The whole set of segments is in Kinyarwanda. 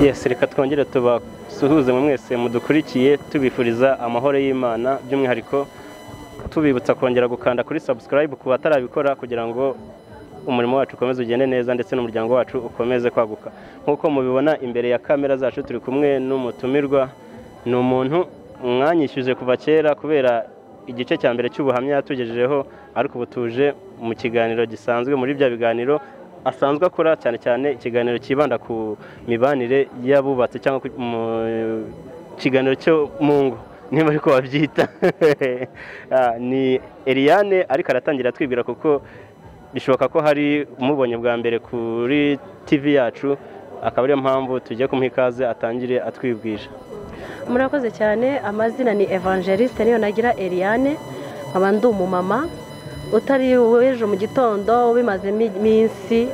Yes, reka twongere tubasuhuze mu mwese mudukurikiye tubifuriza amahoro y'Imana, by'umwihariko tubibutsa kongera gukanda kuri subscribe ku batarabikora kugira ngo umurimo wacu ukomeze ugende neza ndetse n'umuryango wacu ukomeze kwaguka. Nkuko mubibona imbere ya kamera zacu turi kumwe n'umutumirwa, ni umuntu mwanyishyuje kuva kera kubera igice cya mbere cy'ubuhamya yatugejejeho, ariko ubu tuje mu kiganiro gisanzwe muri bya biganiro asanzwe akora, cyane cyane ikiganiro kibanda ku mibanire y'abubatse cyangwa mu kiganiro cyo mu ngo, niba ariko wabyita. Ni ELIANE, ariko aratangira twibwira kuko bishoboka ko hari umubonye bwa mbere kuri TV yacu, akaba ariyo mpamvu tugiye kumuha ikaze atangire atwibwira. Murakoze cyane. Amazina ni Evangeliste niyo nagira ELIANE, nkaba ndi umumama utari weje mu gitondo, ubimazemo iminsi,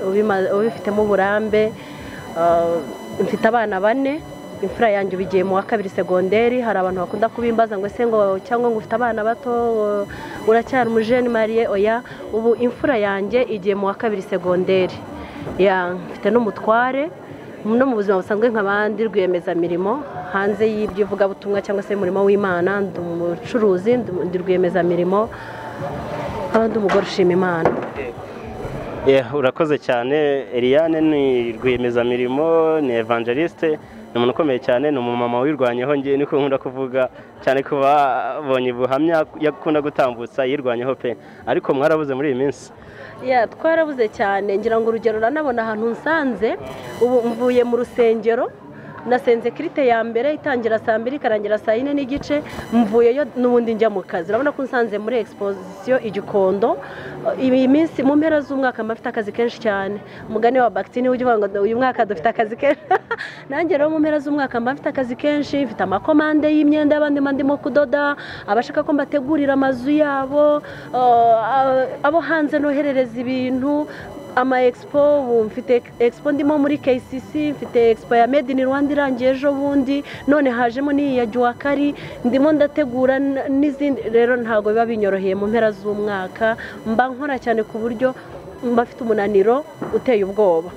ubifitemo uburambe. Mfite abana 4, imfura yanjye ubigiye mu wa 2 segonderi. Hari abantu bakunda kubimbaza ngo ese ngo cyangwa ngo ufite abana bato uracyari umujene mariye. Oya, ubu imfura yanjye igiye mu wa 2 segonderi. Mfite n'umutware no mu buzima busanzwe nk'abandi rwiyemezamirimo hanze y'ibyivugabutumwa cyangwa se umurimo w'Imana. Ndi umucuruzi, ndi rwiyemezamirimo, abandi umugore ushima Imana. Urakoze cyane. ELIANE ni rwiyemezamirimo, ni Evangeliste, ni umuntu ukomeye cyane, ni umumama wirwanyeho. Ngiye niko nkunda kuvuga cyane ko babonye ubuhamya yakunda gutambutsa yirwanyeho pe. Ariko mwarabuze muri iyi minsi? Twarabuze cyane. Ngira ngo urugero uranabona ahantu nsanze ubu, mvuye mu rusengero, nasenze kirite ya mbere itangira saa 2 ikarangira saa 4 n'igice, mvuyeyo n'ubundi njya mu kazi. Urabona ko nsanze muri exposition igikondo. Iyi minsi mu mpera z'umwaka mafite akazi kenshi cyane. Umugani wa Baktini uvuga ngo uyu mwaka dufite akazi kenshi. Nanjye rero mu mpera z'umwaka mafite akazi kenshi, mfite amakomande y'imyenda y'abandi mandimo kudoda, abashaka ko mbategurira amazu yabo, abo hanze noherereza ibintu, ama expo. Mfite expo ndimo muri KCC, mfite expo ya Made in Rwanda irangiye ejo bundi, none hajemo ni ya Kuri, ndimo ndategura n'izindi. Rero ntago biba binyoroheye mu mpera z'umwaka, mba nkora cyane ku buryo mbafite umunaniro uteye ubwoba.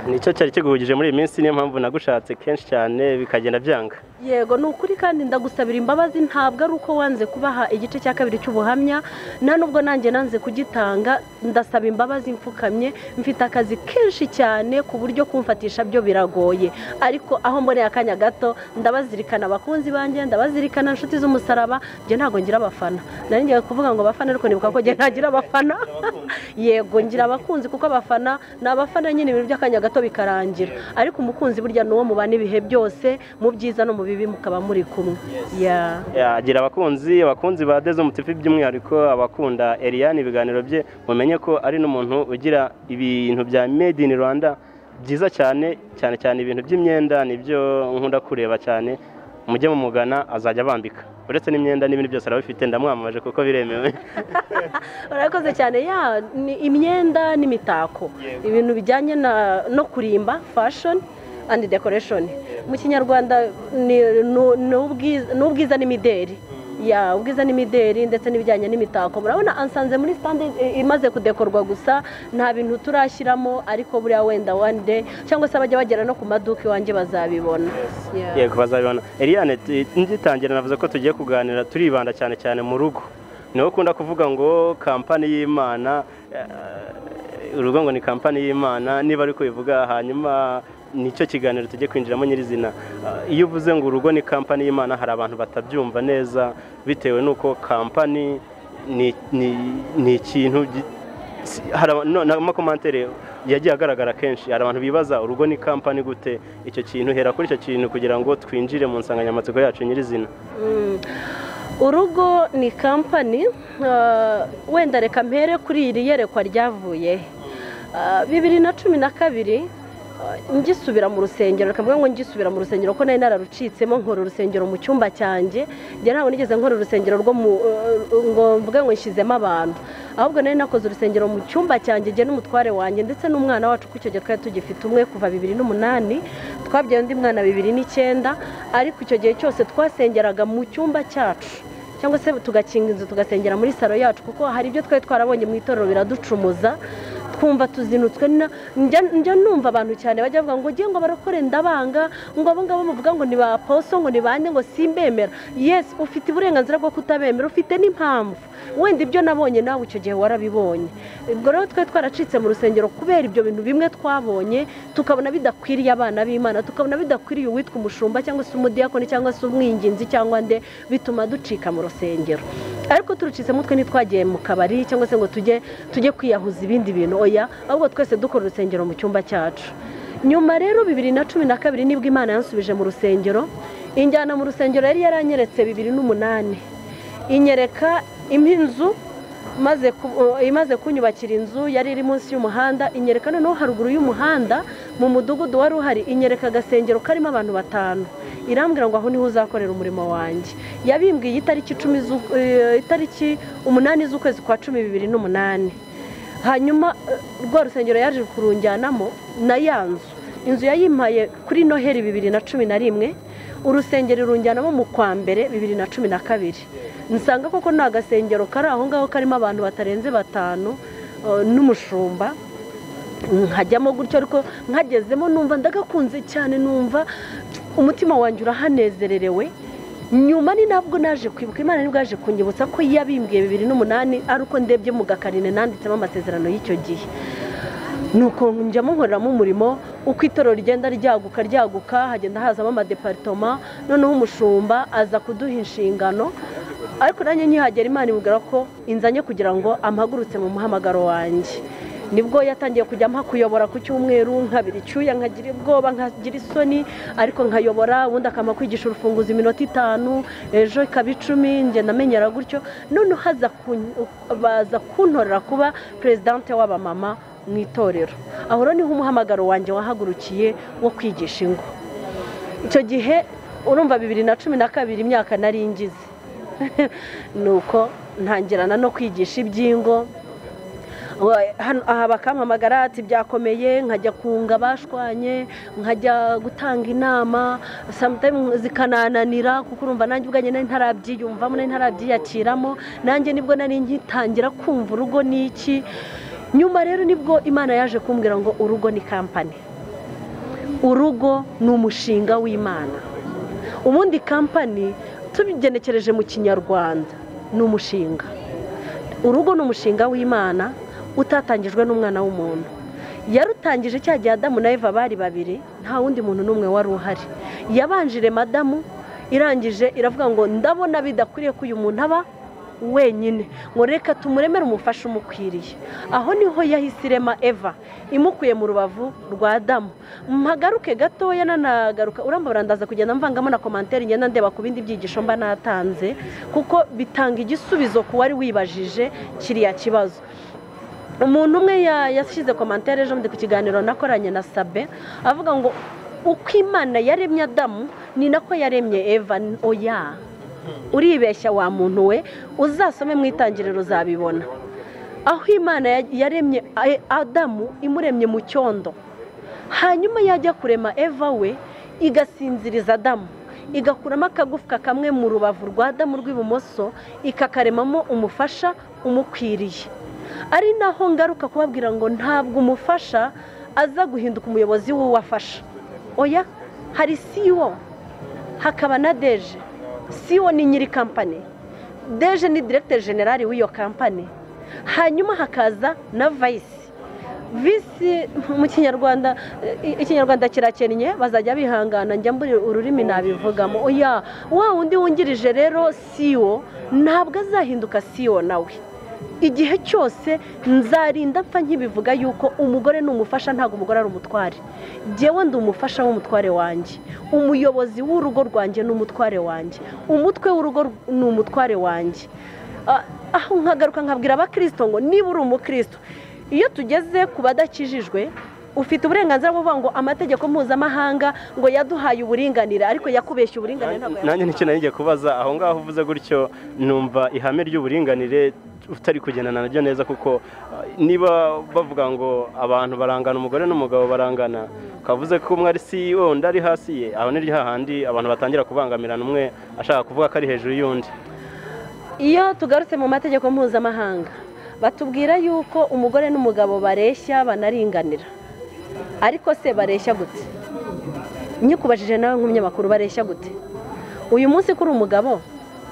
Nicyo cyari kiguhugije muri iyi minsi, niyo mpamvu nagushatse kenshi cyane bikagenda byanga. Yego, ni ukuri kandi ndagusabira imbabazi. Ntabwo ari uko wanze kubaha igice cya 2 cy'ubuhamya, nta nubwo nanjye nanze kugitanga. Ndasaba imbabazi mfukamye. Mfite akazi kenshi cyane ku buryo kumfatisha byo biragoye, ariko aho mboneye akanya gato ndabazirikana abakunzi banjye, ndabazirikana inshuti z'umusaraba. Nge ntago ngira abafana, nari ngiye kuvuga ngo abafana, ariko nibuka ko nge ntagira abafana. Yego, ngira abakunzi kuko abafana ni abafana nyine, ibintu by'akanya gato bikarangira, ariko umukunzi burya nuwo mubana ibihe byose, mu byiza no mu bibi mukaba muri kumwe. Agira abakunzi ba ZOOM TV, by'umwihariko abakunda ELIANE ibiganiro bye, mumenye ko ari n'umuntu ugira ibintu bya Made in Rwanda byiza cyane cyane ibintu by'imyenda nibyo nkunda kureba cyane. Mujye mumugana azajya bambika, uretse n'imyenda n'ibindi byose arabifite, ndamwamamaje kuko biremewe. Urakoze cyane. Imyenda n'imitako, ibintu bijyanye no kurimba, fashion and decoration. Mu Kinyarwanda ni ubwiza n'imideri. Ubwiza n'imideri ndetse n'ibijyanye n'imitako. Murabona ansanze muri stand imaze kudekorwa gusa, nta bintu turashyiramo, ariko buriya wenda one day cyangwa se abajya bagera no ku maduka iwanjye bazabibona. Yego, bazabibona. ELIANE, ngitangira navuze ko tugiye kuganira turibanda cyane mu rugo. Niho ukunda kuvuga ngo kampani y'Imana, urugo ngo ni kampani y'Imana, niba ariko bivuga. Hanyuma nicyo kiganiro tujye kwinjiramo nyirizina. Iyo uvuze ngo urugo ni kampani y'Imana, hari abantu batabyumva neza, bitewe nuko kampani ni ikintu. N'amakomantere yagiye agaragara kenshi, hari abantu bibaza urugo ni kampani gute. Icyo kintu, hera kuri icyo kintu kugira ngo twinjire mu nsanganyamatsiko yacu nyirizina. Urugo ni kampani. Wenda reka mpere kuri iri yerekwa ryavuye 2012. Ngisubira mu rusengero, reka mvuga ngo ngisubira mu rusengero ko nari nararucitsemo, nkora urusengero mu cyumba cyanjye. Nge ntabwo nigeze nkora urusengero rwo ngo mvuge ngo nshizemo abantu, ahubwo nari nakoze urusengero mu cyumba cyanjye nge n'umutware wanjye ndetse n'umwana wacu, kuko icyo gihe twari tugifite umwe kuva 2008, twabyaye undi mwana 2009. Ariko icyo gihe cyose twasengeraga mu cyumba cyacu, cyangwa se tugakinga inzu tugasengera muri salo yacu, kuko hari ibyo twari twarabonye mu itorero biraducumuza. twumva tuzinutswe njya numva abantu cyane bajya bavuga ngo ngiye ngo barakore ndabanga ngo abo ngabo bavuga ngo ni ba poso ngo ni bande ngo simbemera. Yes, ufite uburenganzira bwo kutabemera, ufite n'impamvu wenda ibyo nabonye nawe icyo gihe warabibonye. Ubwo rero twe twaracitse mu rusengero kubera ibyo bintu bimwe twabonye, tukabona bidakwiriye abana b'Imana, tukabona bidakwiriye uwitwa umushumba cyangwa se umudiyakoni cyangwa se umwinginzi cyangwa nde, bituma ducika mu rusengero. Ariko turucitse mutwe ntitwagiye mu kabari cyangwa se ngo tujye kwiyahuza ibindi bintu, oya, ahubwo twese dukora urusengero mu cyumba cyacu. Nyuma rero 2012 nibwo Imana yansubije mu rusengero, injyana mu rusengero yari yaranyeretse 2008, inyereka impinzu imaze kunyubakira inzu yari iri munsi y'umuhanda, inyereka noneho haruguru y'umuhanda mu mudugudu wari uhari, inyereka agasengero karimo abantu 5, irambwira ngo aho niho uzakorera umurimo wanjye. Yabimbwiye itariki 8 z'ukwezi kwa 10 2008. Hanyuma rwa rusengero yaje kurunjyanamo na yanzu inzu yayimpaye kuri Noheli 2011, urusengero runjyanamo mu kwa mbere 2012. Nsanga koko nta gasengero kari aho ngaho karimo abantu batarenze 5 n'umushumba. Nkajyamo gutyo, ariko nkagezemo numva ndagakunze cyane, numva umutima wanjye urahanezererewe. Nyuma ni nabwo naje kwibuka, Imana nibwo yaje kunyibutsa ko yabimbwiye 2008 ari uko ndebye mu gakarine nanditsemo amasezerano y'icyo gihe. Nuko njyamo nkoreramo umurimo, uko itorero rigenda ryaguka hagenda hazamo amadepartoma, noneho umushumba aza kuduha inshingano. Ariko nanjye nkihagera Imana imubwira ko inzanye kugira ngo ampagurutse mu muhamagaro wanjye. Nibwo yatangiye kujya kuyobora ku cyumweru, nkabiri cyuya, nkagira ubwoba, nkagira isoni, ariko nkayobora. Ubundi akama kwigisha urufunguzo iminota 5, ejo ikaba 10, nge namenyera gutyo. None baza kuntorera kuba presidente w'abamama mu itorero. Aho rero niho umuhamagaro wanjye wahagurukiye wo kwigisha ingo. Icyo gihe urumva 2012 imyaka nari ngize nuko ntangirana no kwigisha iby'ingo. Aha bakampamagara ati byakomeye, nkajya kunga bashwanye, nkajya gutanga inama, sometimes zikanananira kuko urumva nanjye ubwanye nari ntarabyiyumvamo, nari ntarabyiyakiramo. Nanjye nibwo nari ngitangira kumva urugo niki. Nyuma rero nibwo Imana yaje kumbwira ngo urugo ni company, urugo ni umushinga w'Imana. Ubundi company tubigenekereje mu Kinyarwanda ni umushinga. Urugo ni umushinga w'Imana utatangijwe n'umwana w'umuntu. Yarutangije cya gihe Adamu na Eva bari babiri, nta wundi muntu n'umwe wari uhari. Yabanjire Madamu, irangije iravuga ngo ndabona bidakwiriye ko uyu muntu aba wenyine, ngo reka tumuremere umufasha umukwiriye. Aho niho yahise irema Eva, imukuye mu rubavu rwa Adamu. Mpagaruke gatoya nanagaruka, uramba barandaza kugenda mvangamo na commentaire ngenda ndeba ku bindi byigisho mba natanze, kuko bitanga igisubizo ku wari wibajije kiriya kibazo. Umuntu umwe yashyize commentaire ejo ndi ku kiganiro nakoranye na Sabe, avuga ngo uko Imana yaremye Adamu ni nako yaremye Eva. Oya, uribeshya wa muntu we, uzasome mu itangiriro zabibona. Aho Imana yaremye Adamu imuremye mu cyondo, hanyuma yajya kurema Eva we igasinziriza Adamu, igakuramo akagufwa kamwe mu rubavu rwa Adamu rw'ibumoso, ikakaremamo umufasha umukwiriye. Ari naho ngaruka kubabwira ngo ntabwo umufasha aza guhinduka umuyobozi w'uwafasha. Oya, hari CEO, hakaba na Deje. CEO ni nyiri company, Deje ni directeur general w'iyo company. Hanyuma hakaza na vice mu Kinyarwanda. Ikinyarwanda kirakennye, bazajya bihangana njya mburi ururimi nabivugamo. Oya, wa wundi wungirije rero CEO ntabwo azahinduka CEO nawe. Igihe cyose nzarinda mpfa nkibivuga yuko umugore n'umufasha, ntago umugore ari umutware. Jewe ndi umufasha w'umutware wanjye, umuyobozi w'urugo rwanjye n'umutware wanjye, umutwe w'urugo n'umutware wanjye. Aho nkagaruka nkabwira abakristo ngo niba uri umukristo, iyo tugeze ku badakijijwe, ufite uburenganzira bwo kuvuga ngo amategeko mpuzamahanga ngo yaduhaye uburinganire, ariko yakubeshya uburinganire ntabwo. Nanjye nicyo nagiye kubaza aho ngaho uvuze gutyo, numva ihame ry'uburinganire utari kugendana naryo neza, kuko niba bavuga ngo abantu barangana, umugore n'umugabo barangana, kavuze ko umwe ari CEO undi ari hasi ye, aho ni hahandi abantu batangira kubangamirana, umwe ashaka kuvuga ko ari hejuru y'undi. Iyo tugarutse mu mategeko mpuzamahanga, batubwira yuko umugore n'umugabo bareshya banaringanira, ariko se bareshya gute? Nyikubajije nawe nk'umunyamakuru, bareshya gute? Uyu munsi kuri umugabo,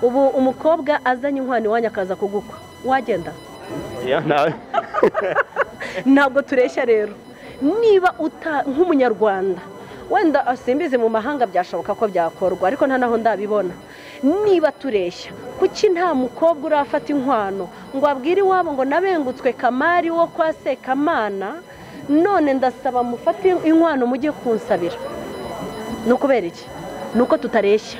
ubu umukobwa azanye inkwano iwanyu akaza kugukwa, wagenda? nawe Ntabwo tureshya rero. Niba nk'umunyarwanda, wenda asimbize mu mahanga byashoboka ko byakorwa, ariko nta naho ndabibona. Niba tureshya, kuki nta mukobwa urafata inkwano ngo abwire iwabo ngo nabengutswe Kamari wo kwa Sekamana, none ndasaba mufate inkwano mujye kunsabira? Nukubera iki? Nuko tutareshya.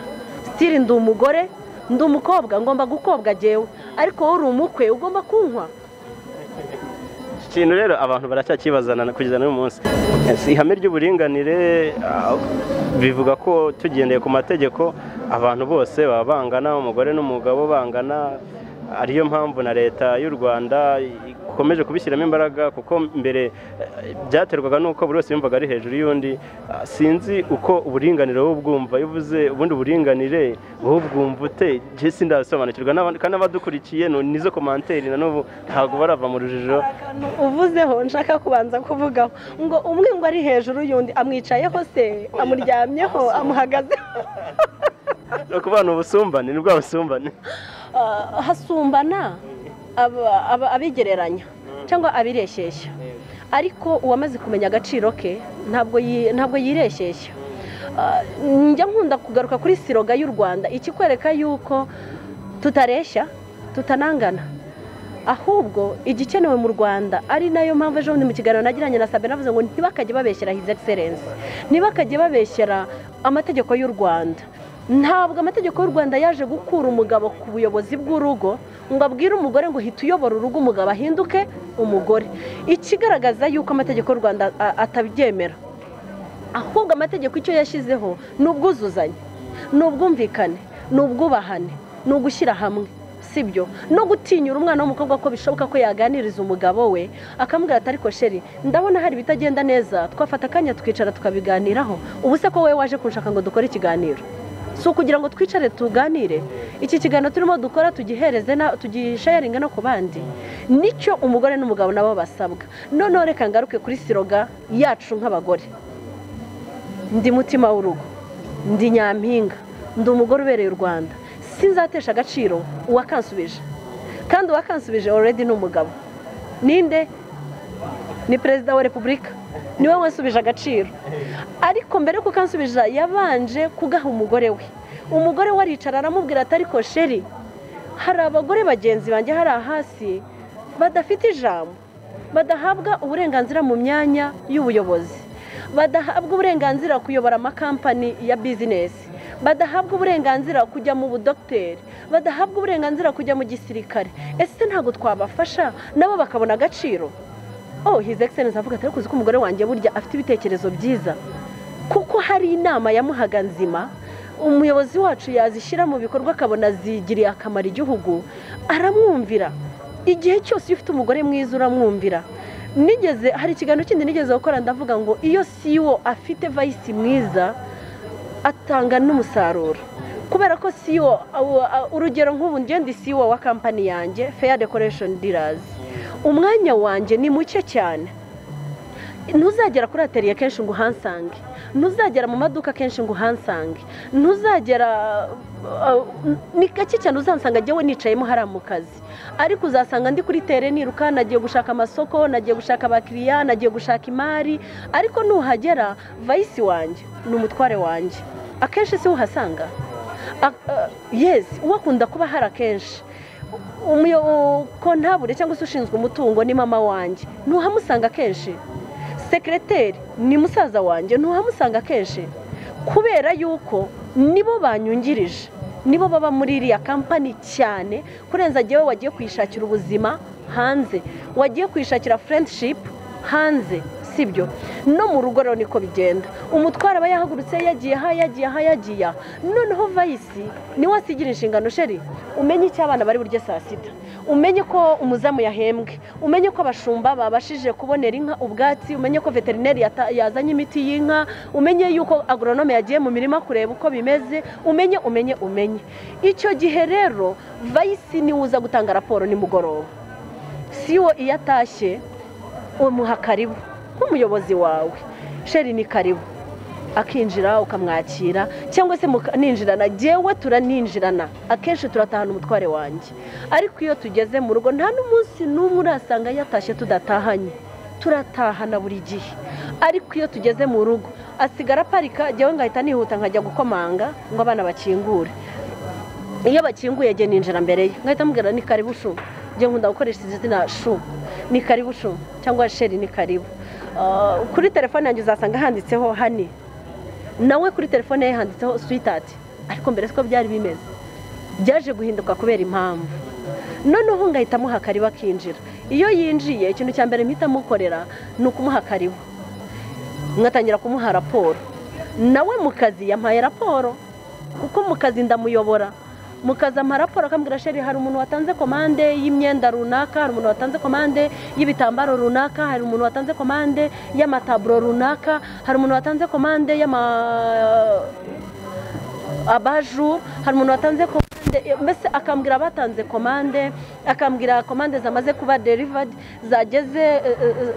Stili ndi umugore, ndi umukobwa, ngomba gukobwa jewe, ariko wowe uri umukwe ugomba kunkwa. ikintu rero abantu baracyakibazana kugeza n'uyu munsi. Ihame ry'uburinganire bivuga ko tugendeye ku mategeko abantu bose baba bangana, umugore n'umugabo bangana, ariyo mpamvu na leta y'u Rwanda ikomeje kubishyiramo imbaraga, kuko mbere byaterwaga nuko buri wese yumvaga ari hejuru y'undi. Sinzi uko uburinganire wowe ubwumva, yuvuze ubundi uburinganire wowe ubwumva ute? Je sindasobanukirwa, kandi abadukurikiye nizo komanteri na n'ubu ntabwo barava mu rujijo. Uvuzeho nshaka kubanza kuvugaho ngo umwe ngo ari hejuru y'undi, amwicayeho se, amuryamyeho, amuhagazeho. No kubana ubusumbane, ni bwa busumbane. Hasumbana abigereranya cyangwa abireshyeshya, ariko uwamaze kumenya agaciro ke ntabwo yireshyeshya. Njya nkunda kugaruka kuri siroga y'u Rwanda, ikikwereka yuko tutareshya, tutanangana, ahubwo igikenewe mu Rwanda. Ari nayo mpamvu ejo bundi mu kiganiro nagiranye na Sabe navuze ngo ntibakajye babeshyera His Excellence, ntibakajye babeshyera amategeko y'u Rwanda. Ntabwo amategeko y'u Rwanda yaje gukura umugabo ku buyobozi bw'urugo ngo abwire umugore ngo hita uyobora urugo, umugabo ahinduke umugore. Ikigaragaza yuko amategeko y'u Rwanda atabyemera, ahubwo amategeko icyo yashyizeho ni ubwuzuzanye, ni ubwumvikane, ni ubwubahane, ni ugushyira hamwe, sibyo no gutinyura umwana w'umukobwa ko bishoboka ko yaganiriza umugabo we akamubwira ati ariko sheri, ndabona hari bitagenda neza, twafata akanya tukicara tukabiganiraho. Ubu se ko wowe waje kunshaka ngo dukore ikiganiro, si ukugira ngo twicare tuganire? Iki kiganiro turimo dukora tugihereze tugisharinga no ku bandi. Nicyo umugore n'umugabo nabo basabwa. Noneho reka ngaruke kuri siroga yacu nk'abagore. Ndi mutima w'urugo, ndi nyampinga, ndi umugore ubereye u Rwanda, sinzatesha agaciro uwakansubije. Kandi uwakansubije already ni umugabo. Ninde? Ni Perezida wa Repubulika, niwe wansubije agaciro. Ariko mbere ko kansubije yabanje kugaha umugore we. Umugore we aricara aramubwira ati ariko sheri, hari abagore bagenzi banjye hari hasi badafite ijambo, badahabwa uburenganzira mu myanya y'ubuyobozi, badahabwa uburenganzira kuyobora amakampani ya bizinesi, badahabwa uburenganzira kujya mu budokiteri, badahabwa uburenganzira kujya mu gisirikare. Ese ntabwo twabafasha nabo bakabona agaciro? His Excellence avuga ati kuzi ko umugore wanjye burya afite ibitekerezo byiza, kuko hari inama yamuhaga nzima, umuyobozi wacu yazishyira mu bikorwa akabona zigiriye akamaro igihugu, aramwumvira. Igihe cyose iyo ufite umugore mwiza uramwumvira. Hari ikiganiro kindi nigeze gukora ndavuga ngo iyo CEO afite vice mwiza atanga n'umusaruro, kubera ko CEO, urugero nk'ubu ngende CEO wa company yanjye Fair Decoration Dealers, umwanya wanjye ni muke cyane. Ntuzagera kuri atelier kenshi ngo uhansange, ntuzagera mu maduka kenshi ngo uhansange, ntuzagera ni gake cyane uzansanga jyewe nicayemo hari mu kazi. Ariko uzasanga ndi kuri tere niruka, nagiye gushaka amasoko, nagiye gushaka abakiriya, nagiye gushaka imari. Ariko nuhagera vice wanjye ni umutware wanjye, akenshi si uhasanga. Yes, uwakunda kuba hari akenshi. Kontabure cyangwa se ushinzwe umutungo ni mama wanjye, ntuhamusanga kenshi. Sekreteri ni musaza wanjye, ntuhamusanga kenshi, kubera yuko nibo banyungirije, nibo baba muri iriya kampani cyane kurenza jyewe wagiye kwishakira ubuzima hanze, wagiye kwishakira friendship hanze, sibyo? No mu rugo rero niko bigenda. Umutwara aba yahagurutse yagiye. Noneho vice ni wasigira inshingano sheri, umenye icyo abana bari burye saa sita, umenye ko umuzamu yahembwe, umenye ko abashumba babashije kubonera inka ubwatsi, umenye ko veterineri yazanye imiti y'inka, umenye yuko agronome yagiye mu mirima kureba uko bimeze, umenye. Icyo gihe rero vice ni uza gutanga raporo ni mugoroba. siwo iyo atashye umuha karibu nk'umuyobozi wawe, sheri ni karibu, akinjira ukamwakira, cyangwa se ninjirana, jyewe turaninjirana, akenshi turatahana umutware wanjye. Ariko iyo tugeze mu rugo nta n'umunsi n'umwe urasanga yatashye tudatahanye, turatahana buri gihe. Ariko iyo tugeze mu rugo asigara aparika, jyewe ngahita nihuta nkajya gukomanga ngo abana bakingure. Iyo bakinguye jye ninjira mbere ye, ngahita mubwira ni karibu shu, jye nkunda gukoresha izina shu, ni karibu shu cyangwa sheri ni karibu. Kuri telefone yanjye uzasanga handitseho hani, nawe kuri telefone ye handitseho sweetheart, ariko mbere siko byari bimeze, byaje guhinduka kubera impamvu. Noneho ngahita muha karibu akinjira. Iyo yinjiye ikintu cya mbere mpita mukorera ni ukumuha karibu, ngatangira kumuha raporo. Nawe mu kazi yampaye raporo, kuko mu kazi ndamuyobora. Mu kazi ampa raporo akambwira sheri hari umuntu watanze komande y'imyenda runaka, hari umuntu watanze komande y'ibitambaro runaka, hari umuntu watanze komande y'amataburo runaka, hari umuntu watanze komande abajuru, hari umuntu watanze komande, mbese akambwira batanze komande, akambwira komande zamaze kuba delivered, zageze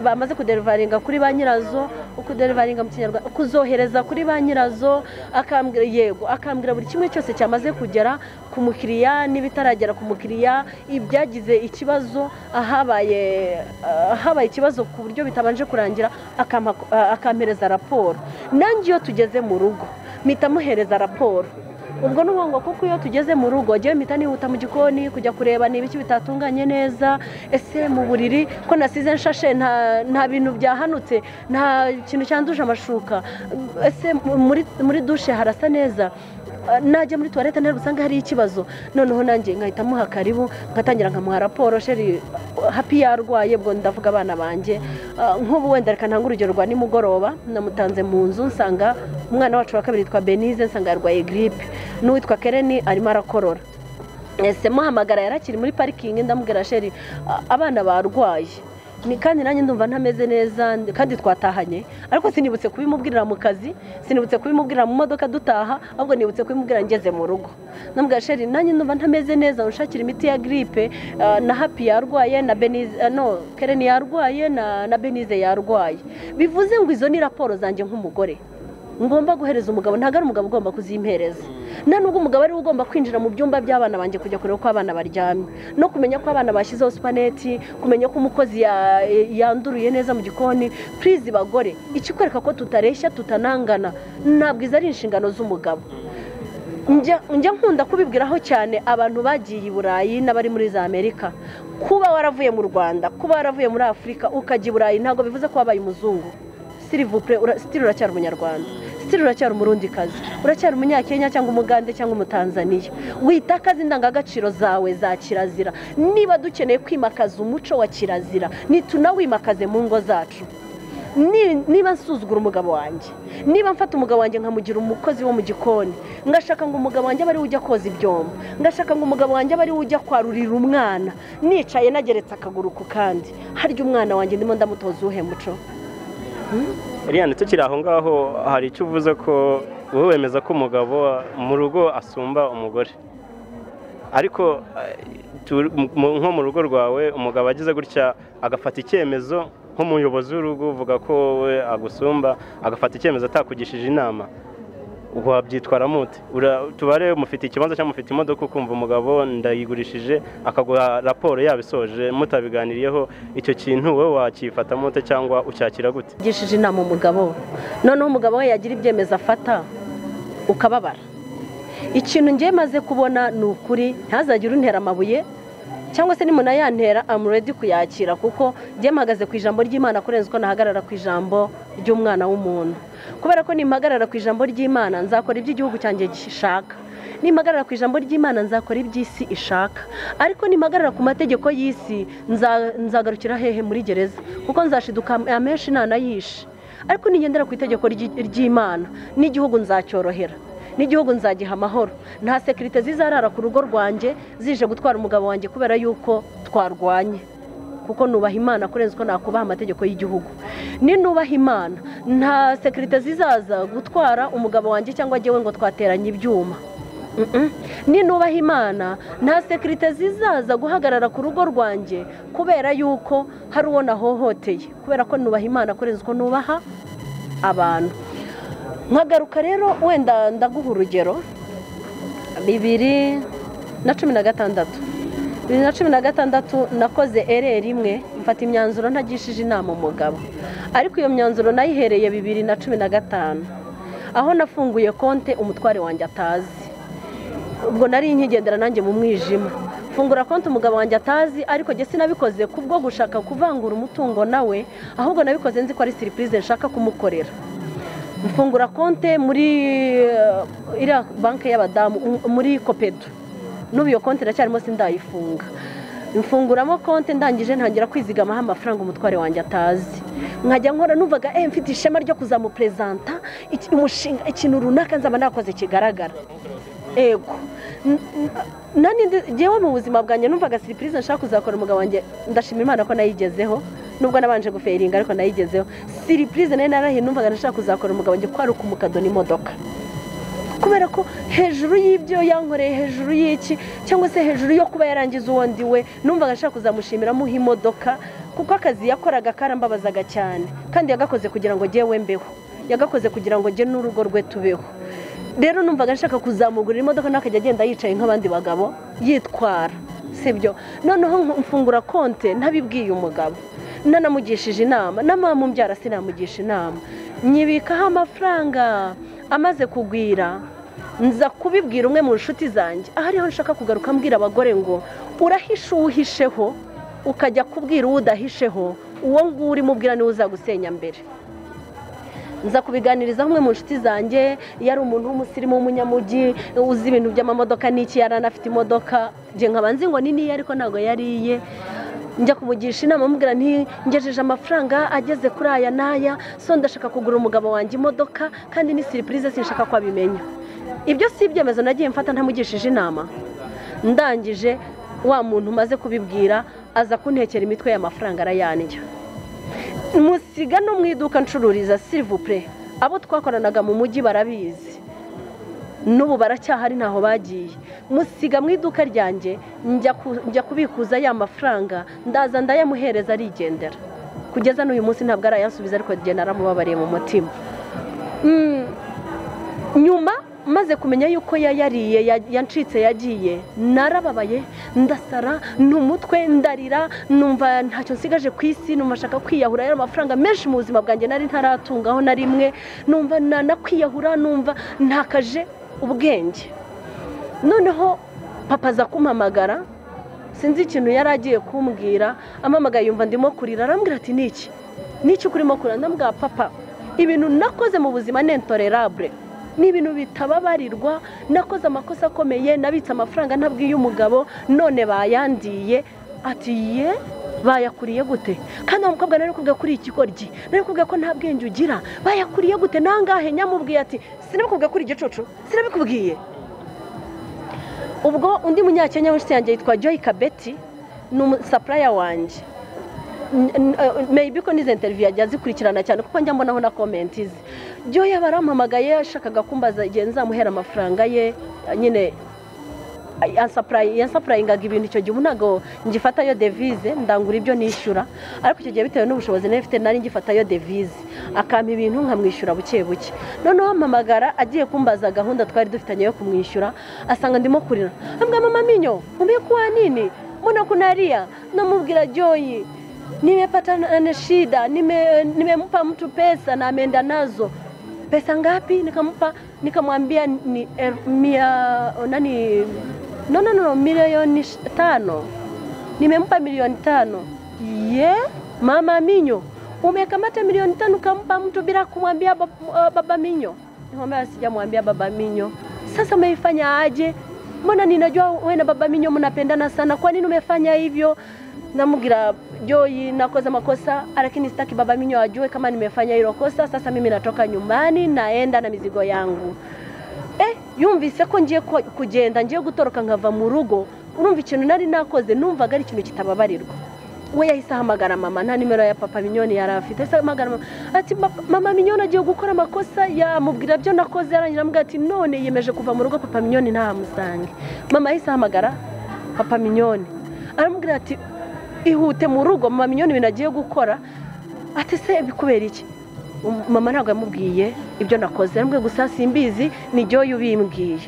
bamaze kuderivaringa kuri ba nyirazo, ukuderivaringa mu Kinyarwanda kuzohereza kuri ba nyirazo, akambwira yego, akambwira buri kimwe cyose cyamaze kugera ku mukiriya n'ibitaragera ku mukiriya, ibyagize ikibazo, habaye ikibazo ku buryo bitabanje kurangira, akampereza raporo. Nanjye iyo tugeze mu rugo mpita muhereza raporo. Ubwo n'ubwo kuko iyo tugeze mu rugo jyewe mpita nihuta mu gikoni kujya kureba niba iki bitatunganye neza, ese mu buriri ko nasize nshashe nta bintu byahanutse, nta kintu cyanduje amashuka, ese muri dushe harasa neza, najya muri toilette ntari busanga hari ikibazo. Noneho nanjye ngahita muha karibu, ngatangira nkamuha raporo. Sheri happy yarwaye, bwo ndavuga abana banjye. Nk'ubu wenda reka ntanga urugero rwa nimugoroba, namutanze mu nzu, nsanga umwana wacu wa kabiri yitwa Benize, nsanga yarwaye grippe, n'uwitwa Kereni arimo arakorora. Ese muhamagara yarakiri muri parikingi, ndamubwira sheri abana barwaye, kandi nanjye ndumva ntameze neza, kandi twatahanye, ariko sinibutse kubimubwirira mu kazi, sinibutse kubimubwirira mu modoka dutaha, ahubwo nibutse kubimubwira ngeze mu rugo. Ndamubwira sheri nanjye ndumva ntameze neza, unshakira imiti ya grippe, na happy yarwaye, na Benize Kereni yarwaye, na Benize yarwaye. Bivuze ngo izo ni raporo zanjye nk'umugore ngomba guhereza umugabo, ntago ari umugabo ugomba kuzimpereza. Nta nubwo umugabo ari ugomba kwinjira mu byumba by'abana banjye kujya kureba uko abana baryamye, no kumenya ko abana bashyizeho supaneti, kumenya ko umukozi yanduruye neza mu gikoni. Please bagore, ikikwereka ko tutareshya tutanangana ntabwo izo ari inshingano z'umugabo. Njya nkunda kubibwiraho cyane abantu bagiye i Burayi n'abari muri za Amerika. Kuba waravuye mu Rwanda, kuba waravuye muri Afurika ukajya i Burayi ntabwo bivuze ko wabaye umuzungu. S'il vous plaît, still uracyari umunyarwanda, still uracyari umurundikazi, uracyari umunyakenya cyangwa umugande cyangwa umutanzaniya. Witakaza indangagaciro zawe za kirazira. Niba dukeneye kwimakaza umuco wa kirazira, nitunawimakaze mu ngo zacu. Niba nsuzugura umugabo wanjye, niba mfata umugabo wanjye nkamugira umukozi wo mu gikoni, ngashaka ngo umugabo wanjye bari ujya koza ibyombo, ngashaka ngo umugabo wanjye bari ujya kwarurira umwana, nicaye nageretse akaguru ku kandi, harya umwana wanjye ndimo ndamutoza uhe muco? ELIANE, tukiri aho ngaho, hari icyo uvuze ko wowe wemeza ko umugabo mu rugo asumba umugore, ariko nko mu rugo rwawe umugabo agize gutya agafata icyemezo nk'umuyobozi w'urugo, uvuga ko wowe agusumba, agafata icyemezo atakugishije inama, wabyitwaramo ute? Tubare mufite ikibanza cyangwa mufite imodoka, ukumva umugabo ndayigurishije, akaguha raporo yabisoje mutabiganiriyeho, icyo kintu wowe wakifatamo ute cyangwa ucyakira gute? Gishije inama umugabo, noneho umugabo we yagira ibyemezo afata ukababara. Ikintu ngiye maze kubona ni ukuri, ntazagire untera amabuye cyangwa se nimuna yantera, I'm ready kuyakira, kuko ngiye mpagaze ku ijambo ry'Imana kurenza uko nahagarara ku ijambo ry'umwana w'umuntu. Kubera ko nimpagarara ku ijambo ry'Imana nzakora ibyo igihugu cyanjye gishaka, nimpagarara ku ijambo ry'Imana nzakora iby'isi ishaka, ariko nimpagarara ku mategeko y'isi nzagarukira hehe? Muri gereza, kuko nzashiduka amenshi nanayishe. Ariko nigendera ku itegeko ry'Imana n'igihugu nzacyorohera, n'igihugu nzagiha amahoro. Nta sekirite zizarara ku rugo rwanjye zije gutwara umugabo wanjye kubera yuko twarwanye, kuko nubaha Imana kurenza uko nakubaha amategeko y'igihugu. Ni nubaha Imana, nta sekirite zizaza gutwara umugabo wanjye cyangwa jyewe ngo twateranye ibyuma. ninubaha Imana nta sekirite zizaza guhagarara ku rugo rwanjye kubera yuko hari uwo nahohoteye, kubera ko nubaha Imana kurenza uko nubaha abantu. Nkagaruka rero wenda ndaguha urugero 2016 nakoze ereri imwe mfata imyanzuro ntagishije inama umugabo, ariko iyo myanzuro nayihereye 2015 aho nafunguye konte umutware wanjye atazi. Ubwo nari nkigendera nanjye mu mwijima, fungura konti umugabo wanjye atazi, ariko jye sinabikoze kubwo gushaka kuvangura umutungo nawe, ahubwo nabikoze nzi ko ari surprise nshaka kumukorera. Mfungura konti muri iriya banki y'abadamu muri Kopedu, n'ubu iyo konti iracyarimo sindayifunga. Mfunguramo konti ndangije ntangira kwizigamaho amafaranga umutware wanjye atazi, nkajya nkora numvaga mfite ishema ryo kuzamupresenta umushinga, ikintu runaka nzaba nakoze kigaragara. Ego nani jewe mu buzima bwanjye numvaga surprise nshaka kuzakora umugabo wanjye, ndashimira Imana ko nayigezeho, nubwo nabanje guferinga ariko nayigezeho. Surprise nari narahiye numvaga nashaka kuzakora umugabo wanjye kwaruka umukado n'imodoka, kubera ko hejuru y'ibyo yankoreye, hejuru y'iki cyangwa se hejuru yo kuba yarangiza uwo ndi we, numvaga nashaka kuzamushimira muha imodoka, kuko akazi yakoraga karambabazaga cyane, kandi yagakoze kugira ngo jyewe mbeho, yagakoze kugira ngo jye n'urugo rwe tubeho. Rero numvaga nshaka kuzamugurira imodoka nakajya agenda yicaye nk'abandi bagabo yitwara, sibyo. Noneho mfungura konte ntabibwiye umugabo, nanamugishije inama, n'amama umbyara sinamugisha inama, nyibikaho amafaranga. Amaze kugwira nza kubibwira umwe mu nshuti zanjye, ahariho nshaka kugaruka mbwira abagore ngo urahisha uhisheho ukajya kubwira udahisheho, uwo nguri mubwira niwe uzagusenya mbere. Nza kubiganiriza umwe mu nshuti zanjye, yari umuntu w'umusirimu w'umunyamujyi uzi ibintu by'amamodoka n'iki, yaranafite imodoka, je nkaba nzi ngo nini ariko ntago yariye. Njya kumugisha inama mubwira nti ngejeje amafaranga ageze kuri aya naya, so ndashaka kugura umugabo wanjye imodoka, kandi ni surprise sinshaka ko abimenya. Ibyo si ibyemezo nagiye mfata ntamugishije inama. Ndangije wa muntu maze kubibwira aza kuntekera imitwe y'amafaranga arayandya. Musiga no mwiduka ncururiza s'il vous plaît, abo twakoranaga mu mujyi barabizi, n'ubu baracyahari ntaho bagiye. Musiga mu iduka ryanjye njya kubikuza ya mafaranga, ndaza ndayamuhereza arigendera, kugeza n'uyu munsi ntabwo arayansubiza, ariko jye naramubabariye mu mutima. Nyuma maze kumenya yuko yariye yancitse yagiye, narababaye, ndasara n'umutwe, ndarira, numva ntacyo nsigaje ku isi, numva nshaka kwiyahura. Yari amafaranga menshi mu buzima bwanjye nari ntaratungaho na rimwe, numva nakwiyahura, numva ntakaje ubwenge. Noneho papa aza kumpamagara, sinzi ikintu yari agiye kumbwira, amamagaye yumva ndimo kurira, arambwira ati niki kurimo kurira. Ndambwira papa, ibintu nakoze mu buzima ni intolerable, ni ibintu bitababarirwa, nakoze amakosa akomeye, nabitse amafaranga ntabwiye umugabo, none bayandiye. Ati ye bayakuriye gute? Kandi umukobwa nari kubwira kuri ikigoryi, nari kubwira ko nta bwenge ugira, bayakuriye gute? Nangahe nyamubwiye ati sinabikubwira kuri igicucu, sinabikubwiye. Ubwo undi munyakenya w'inshuti yanjye yitwa Joy Kabeti, ni supplier wanjye. Maybe ko nize interview yajya zikurikirana cyane kuko njya mbonaho na comment izi. Joy yabarampamagaye ashakaga kumbaza igihe nzamuhera amafaranga ye, nyine yansapurayingaga ibintu. Icyo gihe ntago ngifatayo devise, ndangura ibyo nishyura, ariko icyo gihe bitewe n'ubushobozi nari mfite nari ngifatayo devise, akampa ibintu nkamwishyura buke buke. Noneho mpamagara agiye kumbaza gahunda twari dufitanye yo kumwishyura, asanga ndimo kurira. Ambwa mama Minyo, umekuwa nini? Mbona kunalia? Namubwira Joy, nimepata na shida, nimempa mtu pesa na ameenda nazo. Pesa ngapi? Nikamwambia ni milioni 5. Nimempa milioni 5. Mama Minyo, umekamata milioni 5 kampa mtu bila kumwambia baba Minyo? Nikamwambia sijamwambia baba Minyo. Sasa umeifanya aje? Mbona ninajua wewe na baba Minyo mnapendana sana, kwa nini umefanya hivyo? Namubwira Joy, nakoza makosa, lakini sitaki baba Minyo ajue kama nimefanya hilo kosa. Sasa mimi natoka nyumbani naenda na mizigo yangu. Yumvise ko ngiye kugenda, ngiye gutoroka nkava mu rugo. Urumva ikintu nari nakoze, numvaga ari ikintu kitababarirwa. we yahise ahamagara mama, nta nimero ya papa Minyoni yari afite. Yahise ahamagara mama ati mama Minyoni agiye gukora amakosa, yamubwira byo nakoze, yarangira amubwira ati none yemeje kuva mu rugo papa Minyoni ntamusange. Mama yahise ahamagara papa Minyoni aramubwira ati ihute mu rugo, mama Minyoni ibintu agiye gukora. Ati se bikubera iki? Mama ntabwo yamubwiye ibyo nakoze, aramubwiye gusa simbizi nijyo yubimbwiye.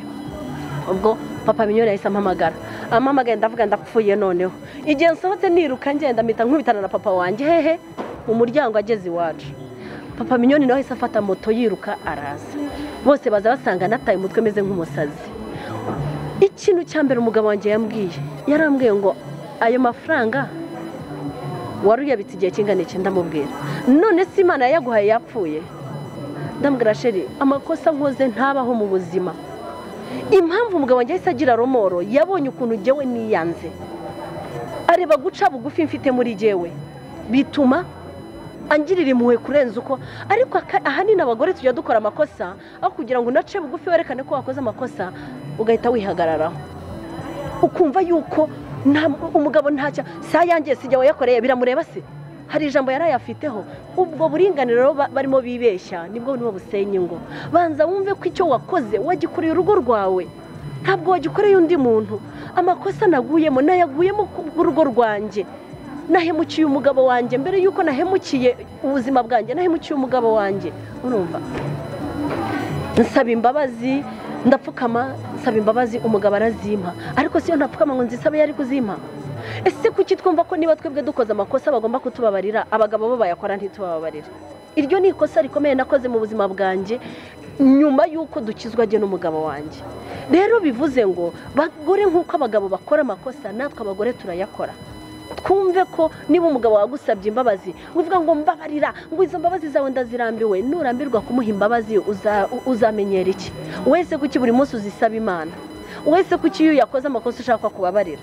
Ubwo papa Minyoni yahise ampamagara, ampamagaye ndavuga ndapfuye noneho. Igihe nsohotse niruka ngenda mpita nkubitana na papa wanjye hehe mu muryango ageze iwacu. Papa Minyoni nawe yahise afata moto yiruka araza, bose baza basanga nataye umutwe meze nk'umusazi. Ikintu cya mbere umugabo wanjye yarambwiye ngo ayo mafaranga wari uyabitse igihe kingana iki? Ndamubwira none si Imana yaguhaye yapfuye? Ndamubwira sheri amakosa nkoze ntabaho mu buzima. Impamvu umugabo wanjye yahise agira romoro, yabonye ukuntu jyewe niyanze, areba guca bugufi mfite muri jyewe, bituma angirira impuhwe kurenza uko. Ariko ahanini abagore tujya dukora amakosa, aho kugira ngo unace bugufi werekane ko wakoze amakosa, ugahita wihagararaho ukumva yuko umugabo ntacyo sa yanjye sijya wayakoreye biramureba se. Hari ijambo yarayafiteho. Ubwo buringaniro barimo bibeshya nibwo burimo busenya ingo. Banza wumve ko icyo wakoze wagikoreye urugo rwawe, ntabwo wagikoreye undi muntu. Amakosa naguyemo nayaguyemo ku rugo rwanjye, nahemukiye umugabo wanjye mbere yuko nahemukiye ubuzima bwanjye, nahemukiye umugabo wanjye. Urumva, nsaba imbabazi, ndapfukama nsaba imbabazi, umugabo arazimpa. Ariko siyo ntapfukama ngo nzisabe yari kuzimpa. Ese kuki twumva ko niba twebwe dukoze amakosa bagomba kutubabarira, abagabo bo bayakora ntitubabarire? Iryo ni ikosa rikomeye nakoze mu buzima bwanjye nyuma yuko dukizwa jye n'umugabo wanjye. Rero bivuze ngo bagore nk'uko abagabo bakora amakosa, natwe abagore turayakora. Twumve ko niba umugabo wagusabye imbabazi uvuga ngo mbabarira, ngo izo mbabazi zawe ndazirambiwe, nurambirwa kumuha imbabazi uzamenyera iki? Wese kuki buri munsi uzisaba Imana? Wese kuki iyo yakoze amakosa ushaka kubabarira?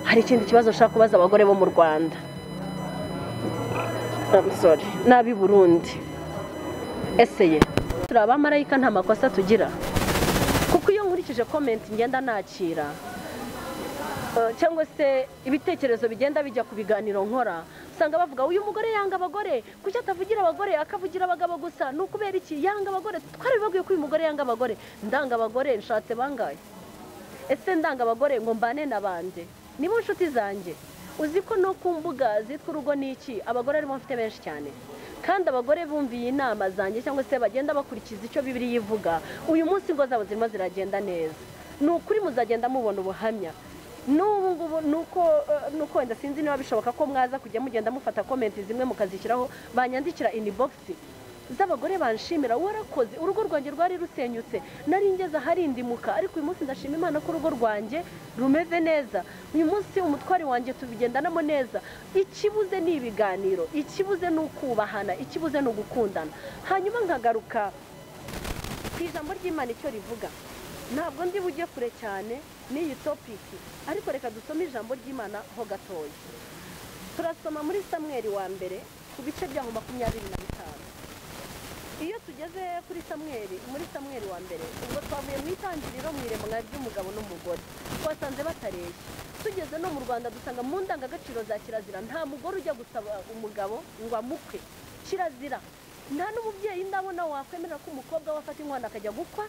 Hari ikindi kibazo ushaka kubaza abagore bo mu Rwanda, n'ab'i Burundi. Eseye turi abamarayika nta makosa tugira? Kuko iyo nkurikije comment ngenda nakira cyangwa se ibitekerezo bigenda bijya ku biganiro nkora, usanga bavuga uyu mugore yanga abagore, kuki atavugira abagore akavugira abagabo gusa? Ni ukubera iki yanga abagore? Twarabibagiye ko uyu mugore yanga abagore. Ndanga abagore nshatse bangaye? Ese ndanga abagore ngo mbane nabande? Niba inshuti zanjye uzi ko no ku mbuga zitwa urugo n'iki abagore arimo mfite benshi cyane, kandi abagore bumviye inama zanjye cyangwa se bagenda bakurikiza icyo Bibiliya ivuga, uyu munsi ngo zabo zirimo ziragenda neza. Ni ukuri muzagenda mubona ubuhamya. N'ubu ngubu nuko wenda sinzi niba bishoboka ko mwaza kujya mugenda mufata comment zimwe mukazishyiraho, banyandikira inbox z'abagore banshimira, warakoze urugo rwanjye rwari rusenyutse, nari ngeze aharindimuka, ariko uyu munsi ndashima Imana ko urugo rwanjye rumeze neza. Uyu munsi umutwari wanjye tubigendanamo neza. Ikibuze ni ibiganiro, ikibuze ni ukubahana, ikibuze ni ugukundana. Hanyuma nkagaruka ku ijambo ry'Imana icyo rivuga. Ntabwo ndi bujye kure cyane n'iyi topic, ariko reka dusome ijambo ry'Imana ho gatoya. Turasoma muri Samweli wa mbere ku bice byaho 25. Iyo tugeze kuri muri Samweli wa mbere, ubwo twavuye mu itangiriro mu iremwa ry'umugabo n'umugore, twasanze batareshya. Tugeze no mu Rwanda dusanga mu ndangagaciro za kirazira nta mugore ujya gusaba umugabo ngo amukwe, kirazira. Nta n'umubyeyi ndabona wakwemerera ko umukobwa wafata inkwano akajya gukwa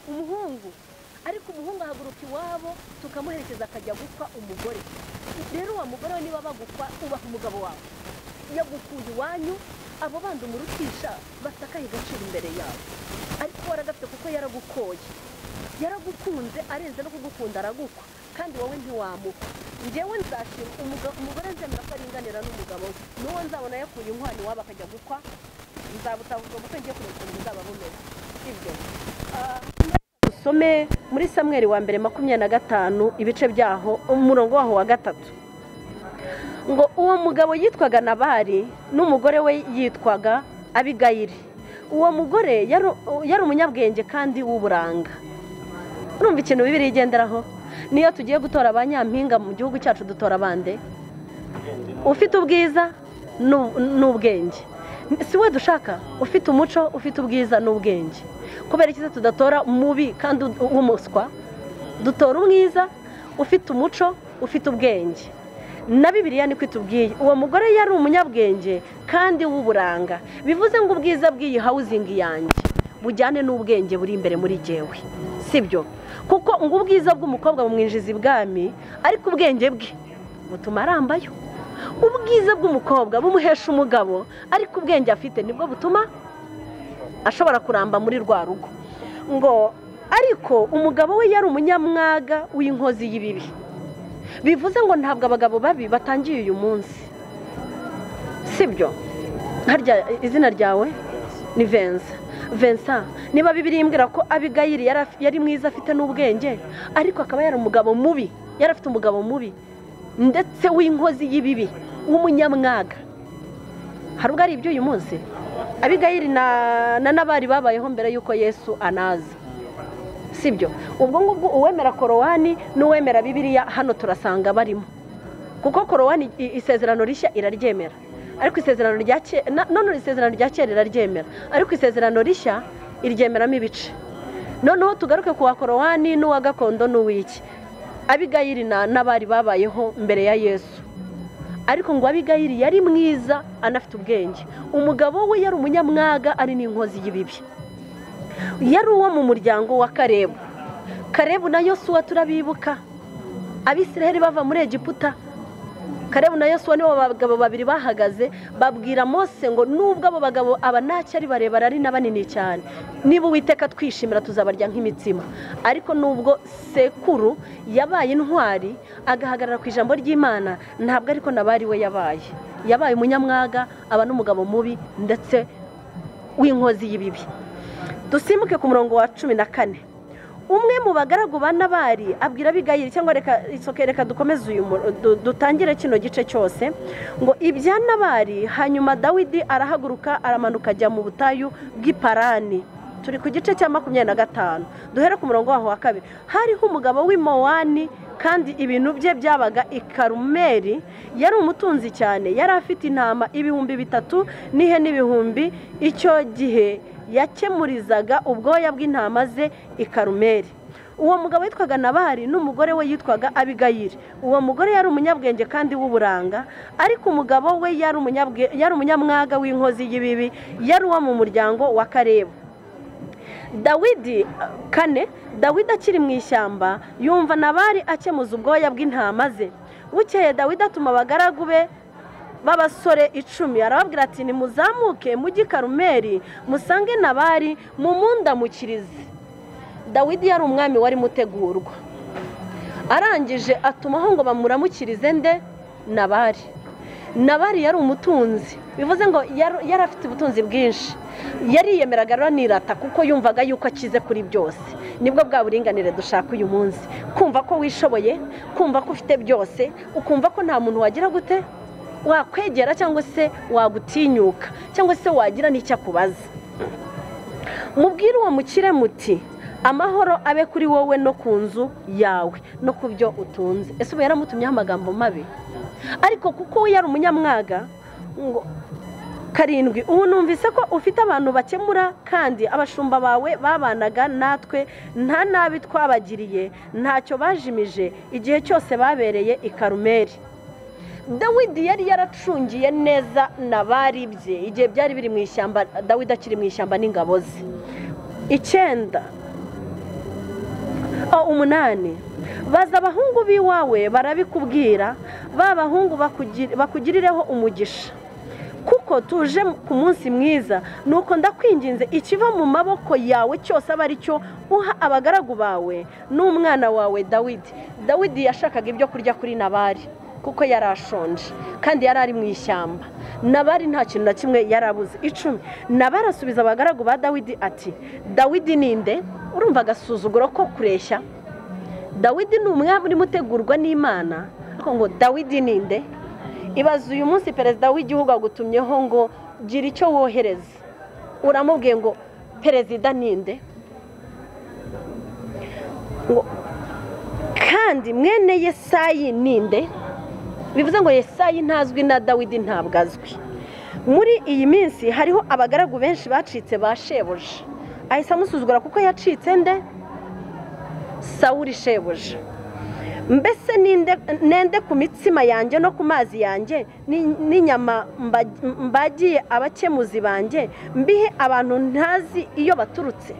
umuhungu, ariko umuhungu ahaguruka iwabo tukamuherekeza akajya gukwa umugore. Rero wa mugore we niba bagukwa ubaha umugabo wawe, yagukuye iwanyu, abo bandi umurutisha basakaye gaciro imbere yawe, ariko waragafite kuko yaragukoye, yaragukunze, arenze no kugukunda aragukwa, kandi wowe ntiwamuka. Njyewe nzashima umugore nzemera ko aringanira n'umugabo we, n'uwo nzabona yakuye inkwano iwabo akajya gukwa, nzabutavuga kuko ngiye kureka ubuzaba bumeze ibyo. Dusome muri Samweli wa mbere 25 ibice byaho umurongo waho wa 3. Ngo uwo mugabo yitwaga Nabali n'umugore we yitwaga Abigayili. Uwo mugore yari umunyabwenge kandi w'uburanga. Urumva ikintu Bibiliya igenderaho? Niyo tugiye gutora abanyampinga mu gihugu cyacu dutora bande? Ufite ubwiza n'ubwenge. Si we dushaka? Ufite umuco, ufite ubwiza n'ubwenge. Kubera iki tudatora mubi kandi umuswa? Dutora umwiza, ufite umuco, ufite ubwenge. na Bibiliya niko itubwiye uwo mugore yari umunyabwenge kandi w'uburanga bivuze ngo ubwiza bw'iyi housing yanjye bujyane n'ubwenge buri imbere muri jewe sibyo kuko ngo ubwiza bw'umukobwa bumwinjiza ibwami ariko ubwenge bwe butuma arambayo ubwiza bw'umukobwa bumuhesha umugabo ariko ubwenge afite nibwo butuma ashobora kuramba muri rwa rugo ngo ariko umugabo we yari umunyamwaga w'inkozi y'ibibi bivuze ngo ntabwo abagabo babi batangiye uyu munsi sibyo harya izina ryawe ni Vincent niba Bibiliya imbwira ko Abigayili yari mwiza afite n'ubwenge ariko akaba yari umugabo mubi yari afite umugabo mubi ndetse w'inkozi y'ibibi w'umunyamwaga hari ubwo ari iby'uyu munsi Abigayili na Nabari babayeho mbere y'uko Yesu anaza sibyo ubwo ngubwo uwemera korowani n'uwemera Bibiliya hano turasanga barimo kuko korowani isezerano rishya iraryemera ariko isezerano rya kera iraryemera ariko isezerano rishya iryemeramo ibice noneho tugaruke ku wa korowani n'uwa gakondo n'uw'iki Abigayili n'abari babayeho mbere ya Yesu ariko ngo Abigayili yari mwiza anafite ubwenge umugabo we yari umunyamwaga ari n'inkozi y'ibibi yari uwo mu muryango wa Karebu na Yosuwa turabibuka Abisiraheli bava muri Egiputa Karebu na Yosuwa nibo bagabo babiri bahagaze babwira Mose ngo nubwo abo bagabo abanaki ari barebare ari n'abanini cyane niba Uwiteka twishimira tuzabarya nk'imitsima ariko nubwo sekuru yabaye intwari agahagarara ku ijambo ry'Imana ntabwo ariko Nabari we yabaye umunyamwaga aba n'umugabo mubi ndetse w'inkozi y'ibibi dusimuke ku murongo wa 14 umwe mu bagaragu ba Nabari abwira Abigayili cyangwa reka dukomeze dutangire kino gice cyose ngo ibya Nabari hanyuma Dawidi arahaguruka aramanuka ajya mu butayu bw'Iparani turi ku gice cya 25 duhere ku murongo waho wa 2 hariho umugabo w'Imowani kandi ibintu bye byabaga i Karumeli yari umutunzi cyane yari afite intama 3,000 n'ihene 1,000 icyo gihe yakemurizaga ubwoya bw'intama ze i Karumeli uwo mugabo witwaga Nabari n'umugore we yitwaga Abigayili uwo mugore yari umunyabwenge kandi w'uburanga ariko umugabo we yari umunyamwaga w'inkozi y'ibibi yari uwo mu muryango wa Karebu Dawidi akiri mu ishyamba yumva Nabari akemuza ubwoya bw'intama ze bukeye Dawidi atuma abagaragu be b'abasore 10 arababwira ati nimuzamuke mujye Karumeli musange Nabari mumundamukirize Dawidi yari umwami wari mutegurwa arangije atumaho ngo bamuramukirize nde Nabari yari umutunzi bivuze ngo yari afite ubutunzi bwinshi yariyemeraga aranirata kuko yumvaga yuko akize kuri byose nibwo bwa buringanire dushaka uyu munsi kumva ko wishoboye kumva ko ufite byose ukumva ko nta muntu wagira gute wakwegera cyangwa se wagutinyuka cyangwa se wagira n'icyo akubaza mubwire uwo mukire muti amahoro abe kuri wowe no ku nzu yawe no ku byo utunze ese ubu yaramutumyeho amagambo mabi ariko kuko we yari umunyamwaga ngo 7 ubu numvise ko ufite abantu bakemura kandi abashumba bawe babanaga natwe nta nabi twabagiriye ntacyo bajimije igihe cyose babereye i Karumeli Dawidi yari yaracungiye neza Nabari bye igihe byari biri mu ishyamba Dawidi akiri mu ishyamba n'ingabo ze 9 8 baza abahungu biwawe barabikubwira babahungu bakugirireho umugisha kuko tuje ku munsi mwiza nuko ndakwinginze ikiva mu maboko yawe cyose aba ari cyo uha abagaragu bawe n'umwana wawe Dawidi yashakaga ibyo kurya kuri Nabari kuko yarashonje kandi yari ari mu ishyamba Nabari nta kintu na kimwe yarabuze 10 Nabari asubiza abagaragu ba Dawidi ati Dawidi ninde urumva agasuzuguro ko kureshya Dawidi ni umwami uri mutegurwa n'Imana ariko ngo Dawidi ninde ibaza uyu munsi perezida w'igihugu agutumyeho ngo gira icyo wohereza uramubwiye ngo perezida ninde kandi mwene Yesayi ninde bivuze ngo Yesayi ntazwi na Dawidi ntabwo azwi muri iyi minsi hariho abagaragu benshi bacitse ba shebuja ahise amusuzugura kuko yacitse nde Sawuli shebuja mbese nende ku mitsima yanjye no ku mazi yanjye n'inyama mbagiye abakemuzi banjye mbihe abantu ntazi iyo baturutse.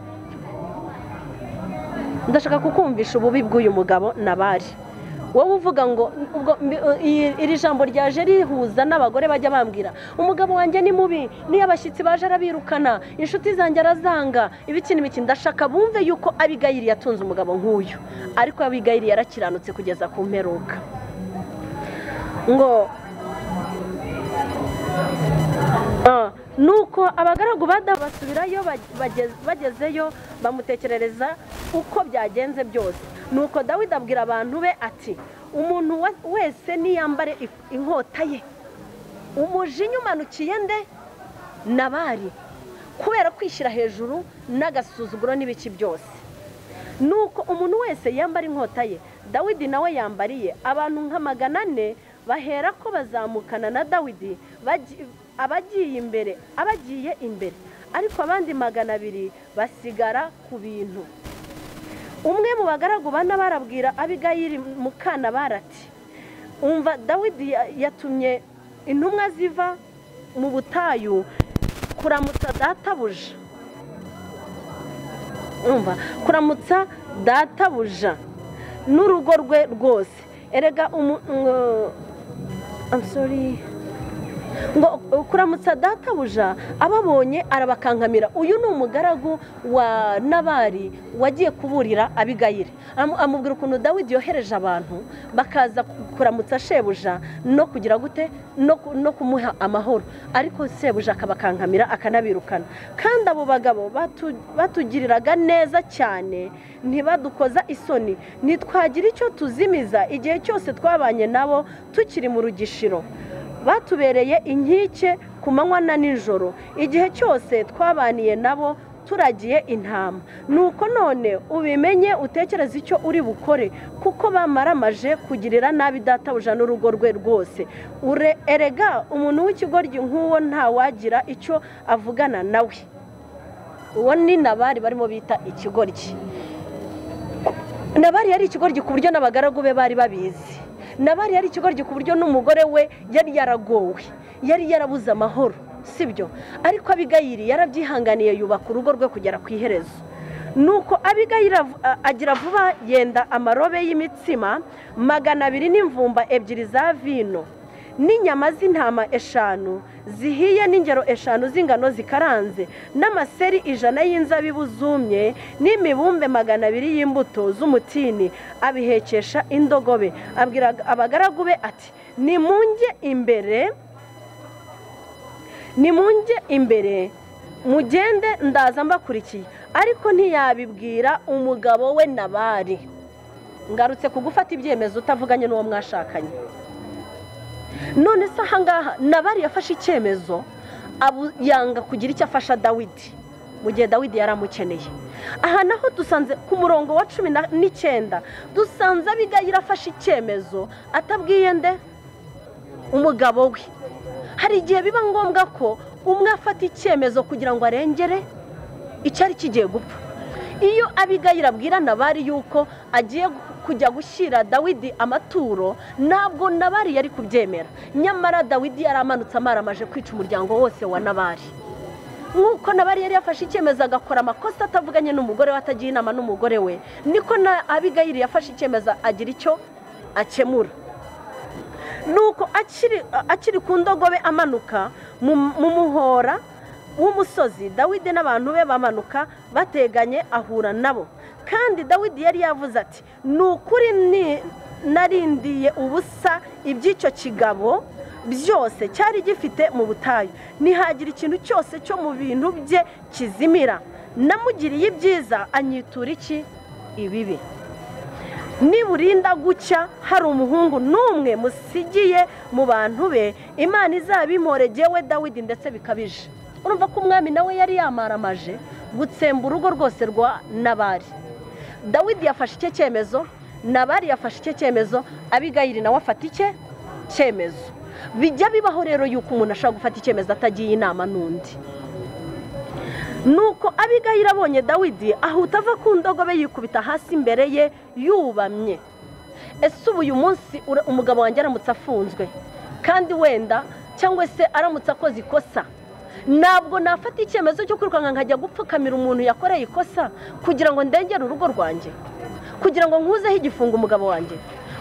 Ndashaka kukumvisha ububi bw'uyu mugabo Nabari. Wowe uvuga ngo iri jambo ryaje rihuza n'abagore bajya bambwira umugabo wanjye ni mubi, niyo abashyitsi baje arabirukana, inshuti zanjye arazanga, ibiki n'ibiki. Ndashaka bumve yuko Abigayili yatunze umugabo nk'uyu, ariko Abigayili yarakiranutse kugeza ku mperuka. Ngo nuko abagaragu bada basubirayo, bagezeyo bamutekerereza uko byagenze byose. Nuko Dawidi abwira abantu be ati umuntu wese niyambare inkota ye. Umujinya umanukiye nde? Nabari, kubera kwishyira hejuru n'agasuzuguro n'ibiki byose. Nuko umuntu wese yambara inkota ye. Dawidi nawe yambariye. Abantu nka 400 bahera ko bazamukana na Dawidi abagiye imbere, ariko abandi 200 basigara ku bintu. Umwe mu bagaragu bana barabwira Abigayili mukana barati umva Dawidi yatumye intumwa ziva mu butayu kuramutsa databuja. Umva, kuramutsa databuja n'urugo rwe rwose. Erega ngo kuramutsa databuja ababonye arabakankamira. Uyu ni umugaragu wa Nabari wagiye kuburira Abigayili, amubwira ukuntu Dawidi yohereje abantu bakaza kuramutsa shebuja no kugira gute no kumuha amahoro, ariko shebuja akabakankamira akanabirukana. Kandi abo bagabo batugiriraga neza cyane, ntibadukoza isoni, nitwagira icyo tuzimiza igihe cyose twabanye nabo tukiri mu rugishiro. Batubereye inkike ku manywa na nijoro, igihe cyose twabaniye nabo turagiye intama. Nuko none ubimenye utekereza icyo uri bukore, kuko bamaramaje kugirira nabi databuja n'urugo rwe rwose. Erega umuntu w'ikigoryi nk'uwo ntawagira icyo avugana nawe. Uwo ni Nabari barimo bita ikigoryi. Nabari yari ikigoryi ku buryo n'abagaragu be bari babizi. Nabari yari ikigoryi ku buryo n'umugore we yari yaragowe, yari yarabuze amahoro, sibyo? Ariko Abigayili yarabyihanganiye, yubaka urugo rwe kugera ku iherezo. Nuko Abigayili agira vuba yenda amarobe y'imitsima 200 n'imvumba 2 za vino n'inyama z'intama 5 zihiye n'ingero 5 z'ingano zikaranze n'amaseri 100 y'inzabibu zumye n'imibumbe 200 y'imbuto z'umutini. Abihekesha indogobe. Abwira abagaragu be ati nimunge imbere mugende ndaza mbakurikiye. Ariko ntiyabibwira umugabo we Nabari. Ngarutse kugufata ibyemezo utavuganye n'uwo mwashakanye. None se ahangaha Nabari yafashe icyemezo yanga kugira icyo afasha Dawidi mu gihe Dawidi yaramukeneye. Aha naho dusanze ku murongo wa 19 dusanze Abigayili afashe icyemezo atabwiye nde? Umugabo we. Hari igihe biba ngombwa ko umwe afata icyemezo kugira ngo arengere icyari kigiye gupfa. Iyo Abigayili abwira Nabari yuko agiye kujya gushyira Dawidi amaturo, ntabwo Nabari yari kubyemera. Nyamara Dawidi yaramanutse amaramaje kwica umuryango wose wa Nabari. Nkuko Nabari yari yafashe icyemezo agakora amakosa atavuganye n'umugore we, atagiye inama n'umugore we, niko na Abigayili yafashe icyemezo agira icyo akemura. Nuko akiri ku ndogobe amanuka mu muhora w'umusozi, Dawidi n'abantu be bamanuka bateganye ahura nabo. Kandi Dawidi yari yavuze ati nukuri narindiye ubusa iby'icyo kigabo byose cyari gifite mu butayu, nihagira ikintu cyose cyo mu bintu bye kizimira. Namugiriye ibyiza anyitura iki? Ibibi. Niburinda gucya hari umuhungu n'umwe musigiye mu bantu be, Imana izabimporegewe Dawidi ndetse bikabije. Urumva ko umwami nawe yari yamaramaje gutsemba urugo rwose rwa Nabari. Dawidi yafashe icyo cyemezo, Nabari yafashe icyo cyemezo, Abigayili nawe afata icyo cyemezo. Bijya bibaho rero yuko umuntu ashaka gufata icyemezo atagiye inama n'undi. Nuko Abigayili abonye Dawidi ahuta ava ku ndogobe yikubita hasi imbere ye yubamye. ese ubu uyu munsi umugabo wanjye aramutse afunzwe kandi wenda cyangwa se aramutse akoze ikosa, ntabwo nafata icyemezo cyo kwirukanka nkajya gupfukamira umuntu yakoreye ikosa kugira ngo ndengere urugo rwanjye, kugira ngo nkuzeho igifungo umugabo wanjye,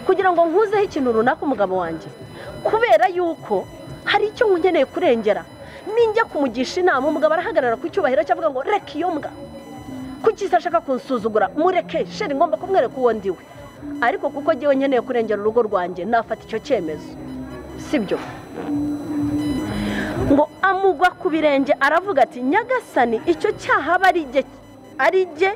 kugira ngo nkuzeho ikintu runaka umugabo wanjye, kubera yuko hari icyo nkeneye kurengera. Ninjya kumugisha inama umugabo arahagarara ku cyubahiro cyavuga ngo reka iyo mbwa, kuki se ashaka kunsuzugura, mureke sheri ngomba kumwereka uwo ndiwe. Ariko kuko ngewe nkeneye kurengera urugo rwanjye nafata icyo cyemezo, sibyo? Ngo amugwa ku birenge aravuga ati nyagasani icyo cyaha ari jye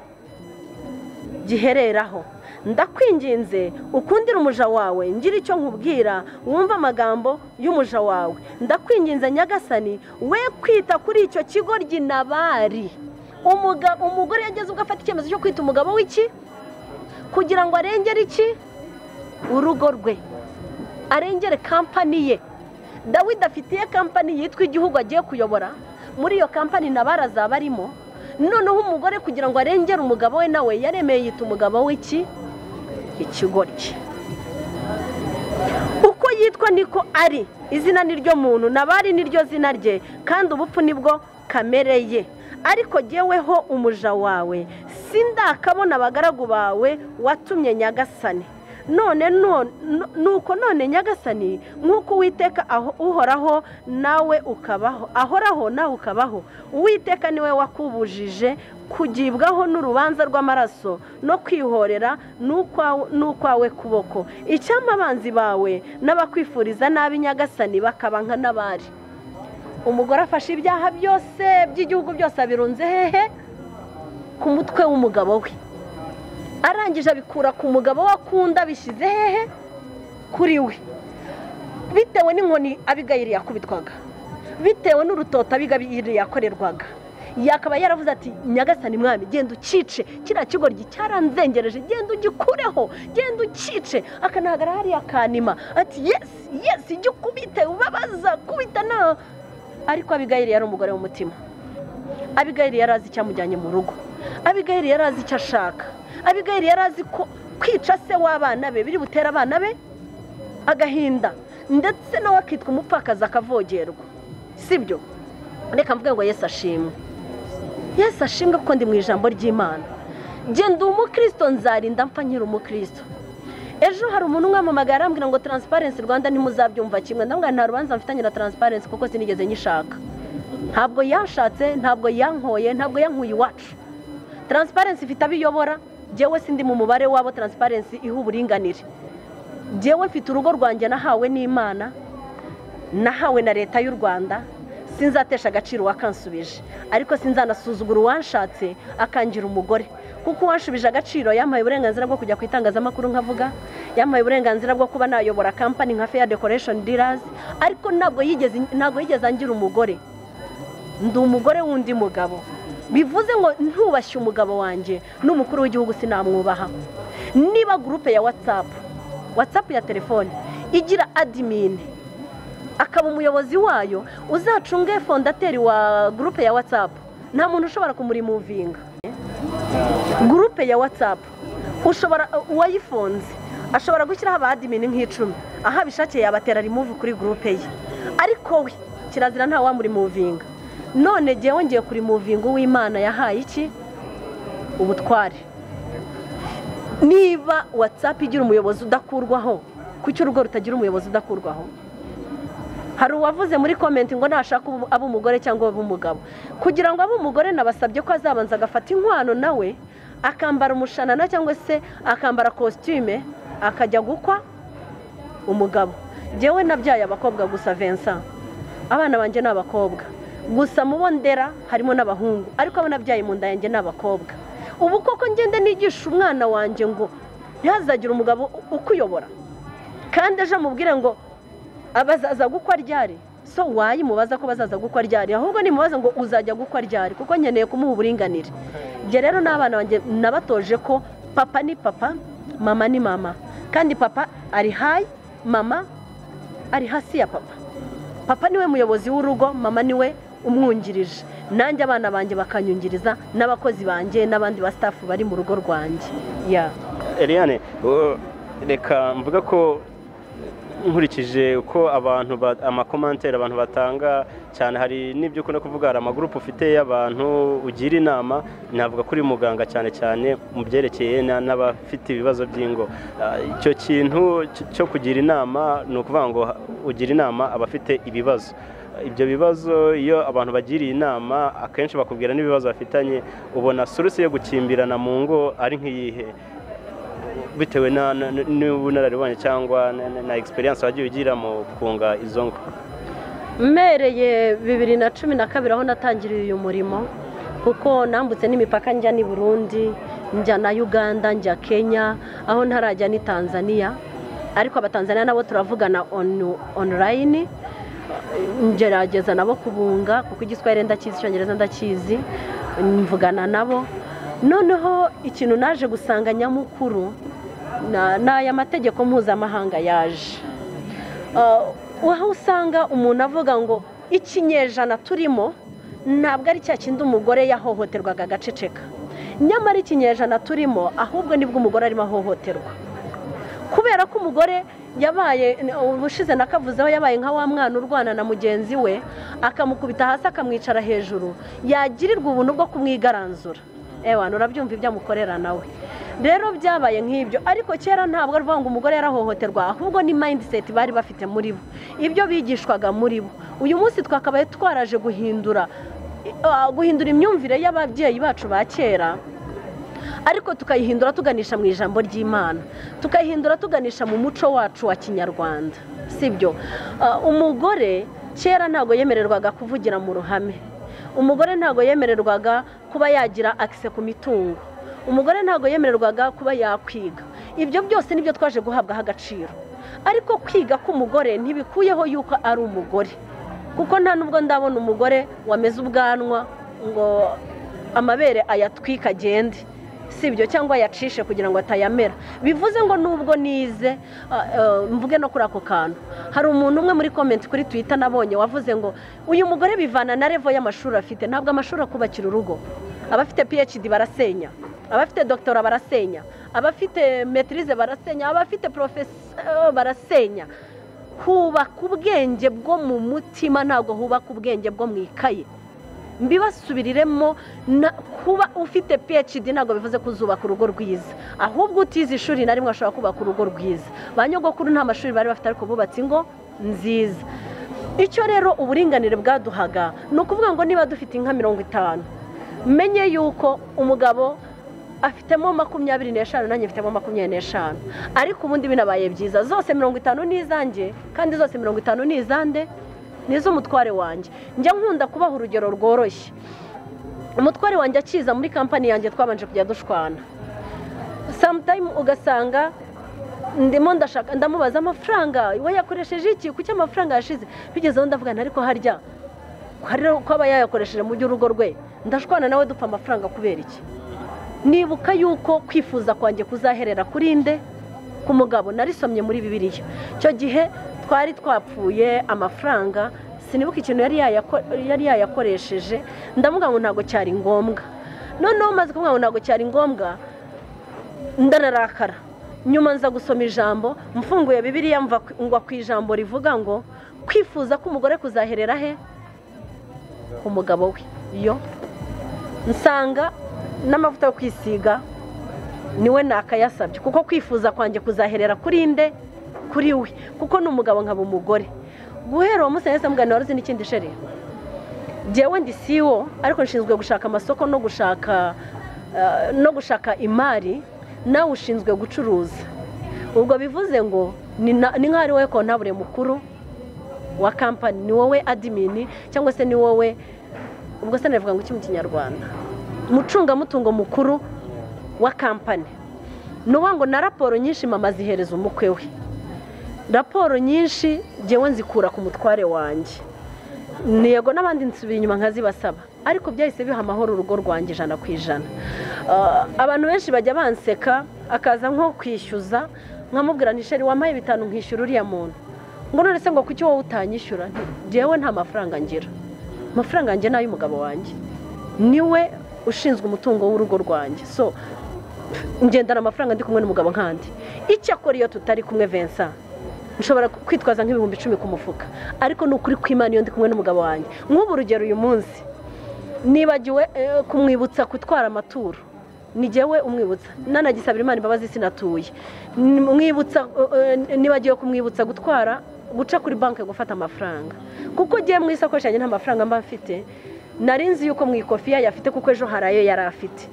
gihereraho, ndakwinginze ukundire umuja wawe, ngira icyo nkubwira wumva amagambo y'umuja wawe, ndakwinginze nyagasani we kwita kuri icyo kigoryi Nabari. Umugore yageze ubwo afata icyemezo cyo kwita umugabo w'iki kugira ngo arengere iki urugo rwe, arengere kampani ye. Dawidi afitiye kampani yitwa igihugu agiye kuyobora, muri iyo kampani Nabari azaba arimo. Noneho umugore kugira ngo arengere umugabo we nawe yaremeye yita umugabo w'iki ikigoryi. Uko yitwa niko ari, izina ni ryo muntu, Nabari ni ryo zina rye, kandi ubupfu nibwo kamere ye. Ariko jyeweho umuja wawe sindakabona abagaragu bawe watumye nyagasani. Nuko none nyagasani nk'uko Uwiteka uhoraho nawe ukabaho, ahoraho nawe ukabaho. Uwiteka niwe wakubujije kugibwaho n'urubanza rw'amaraso no kwihorera n'ukwawe kuboko. Icyampa abanzi bawe n'abakwifuriza nabi nyagasani bakaba nka Nabari. Umugore afashe ibyaha byose by'igihugu byose abirunze hehe ku mutwe w'umugabo we, arangije abikura ku mugabo we akunda, bishyize hehe kuri we, bitewe n'inkoni Abigayili yakubitwaga, bitewe n'urutota Abigayili yakorerwaga. Yakaba yaravuze ati nyagasani mwami genda ucice kiriya kigoryi cyaranzengereje, genda ugikureho, genda ucice. Akanahagara hariya kanima ati yes ijya ukubite ubabaza kubita na. Ariko Abigayili yari umugore w'umutima. Abigayili yari azi icyamujyanye mu rugo, Abigayili yari azi icyo ashaka, Abigayili yari azi ko kwica se w'abana be biri butera abana be agahinda, ndetse nawe akitwa umupfakazi akavogerwa, sibyo? Reka mvuge ngo Yesu ashimwe. Yesu ashimwe kuko ndi mu ijambo ry'Imana. Genda umukristo nzarinda mpfa nkiri umukristo. Ejo hari umuntu umwamamagara arambwira ngo Transparency Rwanda ntimuzabyumva kimwe. Ndamubwira nta rubanza mfitanye na Transparency kuko sinigeze nyishaka. Ntabwo yanshatse, ntabwo yankoye, ntabwo yankuye iwacu. Transparency ifite abiyobora, jewe sindi mu mubare wabo Transparency iha uburinganire. Jewe mfite urugo rwanjye nahawe n'Imana, nahawe na leta y'u Rwanda, sinzatesha agaciro wakansubije. Ariko sinzanasuzugura uwanshatse akangira umugore, kuko uwanshubije agaciro yampaye uburenganzira bwo kujya ku itangazamakuru nkavuga, yampaye uburenganzira bwo kuba nayobora company nka Fair Decoration Dealers. Ariko ntabwo yigeze angira umugore, ndi umugore wundi mugabo. Bivuze ngo ntubashye umugabo wanjye n'umukuru w'igihugu sinamwubaha. Niba groupe ya WhatsApp ya telefone igira admin akaba umuyobozi wayo, uzacunge fondateri wa groupe ya WhatsApp, nta muntu ushobora kumurimuvinga. Groupe ya WhatsApp ushobora wayifonze ashobora gushyiraho aba admin nk'icumi, aha bishakiye yabatera remove kuri groupe ye. Ariko we kirazira nta wamurimuvinga. None jewe ngiye kuri moving w'Imana yahaye iki ubutware. Niba WhatsApp igira umuyobozi udakurwaho, kuki urugo rutagira umuyobozi udakurwaho? Hari uwavuze muri comment ngo nashaka abo umugore cyangwa abo umugabo. Kugira ngo abo umugore nabasabye ko azabanza agafata inkwano nawe akambara umushanana cyangwa se akambara costume akajya gukwa umugabo. Jewe nabyaye abakobwa gusa Vincent, abana banje n'abakobwa gusa mubondera harimo n'abahungu, ariko abana byaye mu nda yanjye n'abakobwa. Ubu koko ngende nigisha umwana wanjye ngo ntazagira umugabo ukuyobora, kandi ejo mubwire ngo abazaza gukwa ryari. So wayimubaza ko bazaza gukwa ryari, ahubwo nimubaza ngo uzajya gukwa ryari, kuko nkeneye kumuha uburinganire. Je rero n'abana banjye nabatoje ko papa ni papa, mama ni mama, kandi papa ari high, mama ari hasi ya papa. Papa niwe muyobozi w'urugo, mama niwe umwungirije. Nanjye abana banjye bakanyungiriza, n'abakozi banjye n'abandi ba staff bari mu rugo rwanjye. Eliane, reka mvuga ko nkurikije uko abantu amakomantere abantu batanga cyane, hari n'ibyo ukunda kuvuga, hari amagurupe ufite y'abantu ugira inama, navuga kuri muganga cyane cyane mu byerekeye n'abafite ibibazo by'ingo. Icyo kintu cyo kugira inama ni ukuvuga ngo ugira inama abafite ibibazo. Ibyo bibazo iyo abantu bagiriye inama akenshi bakubwira n'ibibazo bafitanye, ubona solution yo gukimbirana mu ngo ari nk'iyihe, bitewe n'ubunararibonye cyangwa na experience wagiye ugira mu kunga izo ngo? Mmereye 2012 aho natangiriye uyu murimo, kuko nambutse n'imipaka njya ni Burundi, njya na Uganda, njya Kenya, aho ntarajya ni Tanzania, ariko abatanzania nabo turavugana online, ngerageza nabo kubunga kuko igiswahili ndakizi, icyongereza ndakizi, mvugana nabo. Noneho ikintu naje gusanga nyamukuru n'aya mategeko mpuzamahanga yaje, aho usanga umuntu avuga ngo ikinyejana turimo ntabwo ari cya kindi umugore yahohoterwaga agaceceka, nyamara ikinyejana turimo ahubwo nibwo umugore arimo ahohoterwa, kubera ko umugore yabaye ubushize nakavuzeho yabaye nka wa mwana urwana na mugenzi we akamukubita hasi akamwicara hejuru, yagirirwa ubuntu bwo kumwigaranzura. Ewana urabyumva ibyo amukorera nawe. Rero byabaye nk'ibyo, ariko kera ntabwo ari ngo umugore yarahohoterwa, ahubwo ni mindset bari bafite muri bo, ibyo bigishwaga muri bo. Uyu munsi twakabaye twaraje guhindura imyumvire y'ababyeyi bacu ba kera, ariko tukayihindura tuganisha mu ijambo ry'Imana, tukayihindura tuganisha mu muco wacu wa Kinyarwanda, sibyo? Umugore kera ntago yemererwaga kuvugira mu ruhame, umugore ntago yemererwaga kuba yagira access ku mitungo, umugore ntago yemererwaga kuba yakwiga. Ibyo byose nibyo twaje guhabwaho agaciro, ariko kwiga k'umugore ntibikuyeho yuko ari umugore, kuko nta nubwo ndabona umugore wameze ubwanwa ngo amabere ayatwika agende, sibyo, cyangwa yacishe kugira ngo atayamera. Bivuze ngo nubwo nize mvuge no kuri ako kantu, hari umuntu umwe muri comment kuri Twitter nabonye wavuze ngo uyu mugore bivana na level y'amashuri afite. Ntabwo amashuri akubakira urugo, abafite PhD barasenya, abafite doctora barasenya, abafite maîtrise barasenya, abafite professeur barasenya. Hubaka ubwenge bwo mu mutima, ntabwo hubaka ubwenge bwo mu ikaye. Mbibasubiriremo, kuba ufite PhD ntabwo bivuze kuzubaka urugo rwiza, ahubwo utize ishuri na rimwe ashobora kubaka urugo rwiza. Ba nyogokuru nta mashuri bari bafite, ariko bubatse ingo nziza. Icyo rero uburinganire bwaduhaga ni ukuvuga ngo niba dufite inka 50, menye yuko umugabo afitemo 25 nanjye mfitemo 25, ariko ubundi binabaye byiza zose 50 ni izanjye, kandi zose 50 ni izande, nizo umutware wanjye. Njya nkunda kubaha urugero rworoshye. Umutware wanjye akiza muri kampani yanjye twabanje kujya dushwana, sometime ugasanga ndimo ndashaka, ndamubaza amafaranga we yakoresheje iki, kuki amafaranga yashize, bigezeho ndavugana ariko harya ko aba yayakoresheje mu by'urugo rwe, ndashwana nawe dupfa amafaranga kubera iki? Nibuka yuko kwifuza kwanjye kuzaherera kuri nde? Ku mugabo. Narisomye muri Bibiliya. Cyo gihe twari twapfuye amafaranga, sinibuka ikintu yari yayakoresheje, ndavuga ngo ntago cyari ngombwa. Noneho maze kuvuga ngo ntago cyari ngombwa, ndanarakara. Nyuma nza gusoma ijambo, mfunguye Bibiliya mva ngwa ku ijambo rivuga ngo kwifuza ko umugore kuzaherera he? Ku mugabo we. Yo nsanga n'amavuta yo kwisiga niwe nakayasabye, kuko kwifuza kwanjye kuzaherera kuri nde? Kuri we, kuko n'umugabo nkaba umugore. Guhera uwo munsi nese mugana waruzi n'ikindi shere, jewe ndi CEO ariko nshinzwe gushaka amasoko no gushaka imari, nawe ushinzwe gucuruza. Ubwo bivuze ngo ni nk'ari wowe kontabure mukuru wa company, ni wowe admin cyangwa se ni wowe, ubwo se navuga ngo iki mu Kinyarwanda, mucunga mutungo mukuru wa company. Nuwa ngo na raporo nyinshi mama zihereza umukwe we, raporo nyinshi jewe nzikura ku mutware wanjye, ntiyego n'abandi nsubira inyuma nkazibasaba, ariko byahise biha amahoro urugo rwanjye 100%. Abantu benshi bajya banseka, akaza nko kwishyuza nkamubwira nti sheri wamaye 5 nkishyura uriya muntu, ngo none se ngo kuki wowe utanyishyura? Jewe nta mafaranga ngira, amafaranga nge nayo umugabo wanjye, niwe ushinzwe umutungo w'urugo rwanjye. So ngendana amafaranga ndi kumwe n'umugabo nkandi icyo akora iyo tutari kumwe Vincent nshobora kwitwaza nk'ibihumbi 10 ku mufuka ariko n'ukuri kw'Imana iyo ndi kumwe n'umugabo wanjye nk'ubu urugero uyu munsi nibagiwe kumwibutsa gutwara amaturo ni jewe umwibutsa nanagisabira Imana imbabazi sinatuye mwibutsa nibagiwe kumwibutsa guca kuri banki gufata amafaranga kuko giye mu isakoshi yanjye nta mafaranga mba mfite narinzi yuko mu ikofiya yafite kuko ejo harayo yari afite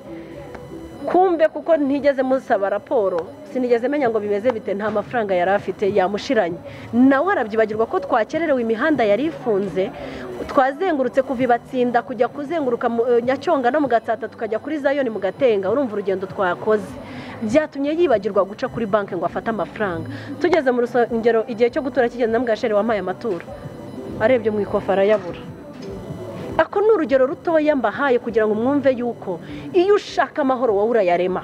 kumbe kuko ntigeze musaba raporo sinigeze menya ngo bimeze bite nta mafaranga yari afite yamushiranye nawe arabyibagirwa ko twakererewe imihanda yari ifunze twazengurutse kuva Ibatsinda kujya kuzenguruka Nyacyonga no mu Gatsata tukajya kuri Zayoni mu Gatenga urumva urugendo twakoze byatumye yibagirwa guca kuri banki ngo afate amafaranga tugeze mu rusengero igihe cyo gutura kigeze na mugasheri wampaye amaturo arebye mu ikofa arayabura ako ni urugero rutoya mbahaye kugira ngo mwumve yuko iyo ushaka amahoro wowe urayarema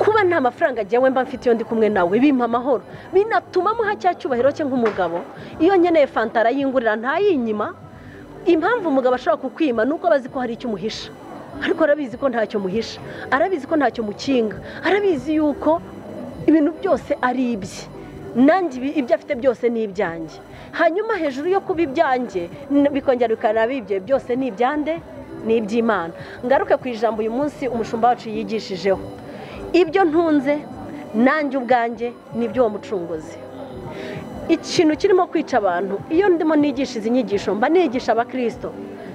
kuba nta mafaranga ajyawe mba mfite iyo ndi kumwe nawe bimpa amahoro binatuma muha cya cyubahiro cye nk'umugabo iyo nkeneye fantara yingurira ntayinyima impamvu umugabo ashobora kukwima nuko abazi ko hari icyo umuhisha ariko arabizi ko ntacyo muhisha arabizi ko ntacyo mukinga arabizi yuko ibintu byose ari ibye nanjye ibyo afite byose ni ibyanjye hanyuma hejuru yo kuba ibyanjye bikongera bikanaba ibyo byose ni ibyande ni iby'Imana ngaruke ku ijambo uyu munsi umushumba wacu yigishijeho ibyo ntunze nanjye ubwanjye nibyo uwo mucunguzi ikintu kirimo kwica abantu iyo ndimo nigisha izi nyigisho mba nigisha abakristo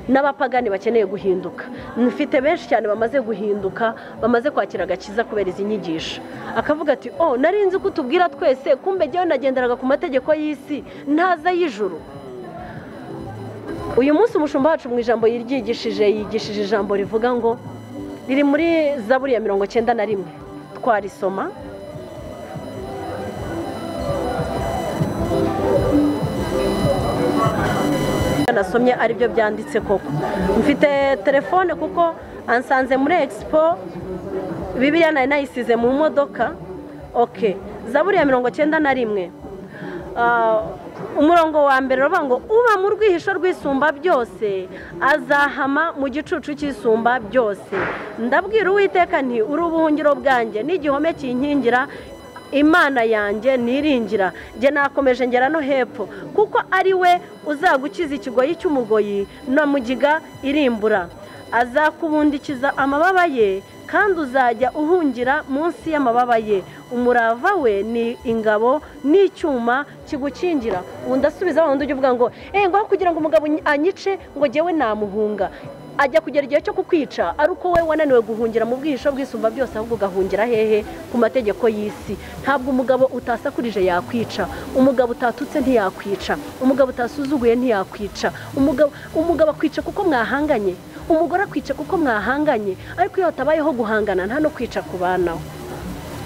n'abapagani bakeneye guhinduka mfite benshi cyane bamaze guhinduka bamaze kwakira agakiza kubera izi nyigisho akavuga ati narinzi ko tubwira twese kumbe jyewe nagenderaga ku mategeko y'isi ntaza y'ijuru uyu munsi umushumba wacu mu ijambo yigishije ijambo rivuga ngo riri muri Zaburi ya 91 twarisoma nasomye aribyo byanditse koko mfite telefone kuko ansanze muri expo Bibiliya nayo nayisize mu modoka Zaburi ya 91 umurongo wa mbere ruvuga ngo uba mu rwihisho rw'isumba byose azahama mu gicucu cy'isumba byose ndabwira Uwiteka nti uri ubuhungiro bwanjye n'igihome kinkingira Imana yanjye niringira jye nakomeje ngera no hepfo kuko ari we uzagukiza ikigoyi cy'umugoyi no mugiga irimbura azakubundikiza amababa ye kandi uzajya uhungira munsi y'amababa ye umurava we ni ingabo n'icyuma kigukingira undasubiza wundi ujye uvuga ngo ngo kugira ngo umugabo anyice ngo jyewe namuhunga ajya kugera igihe cyo kukwica ari uko we wananiwe guhungira mu bwihisho bw'isumba byose ahubwo ugahungira hehe ku mategeko y'isi ntabwo umugabo utasakurije yakwica umugabo utatutse ntiyakwica umugabo utasuzuguye ntiyakwica umugabo akwica kuko mwahanganye umugore akwica kuko mwahanganye ariko iyo hatabayeho guhangana nta no kwica ku banawe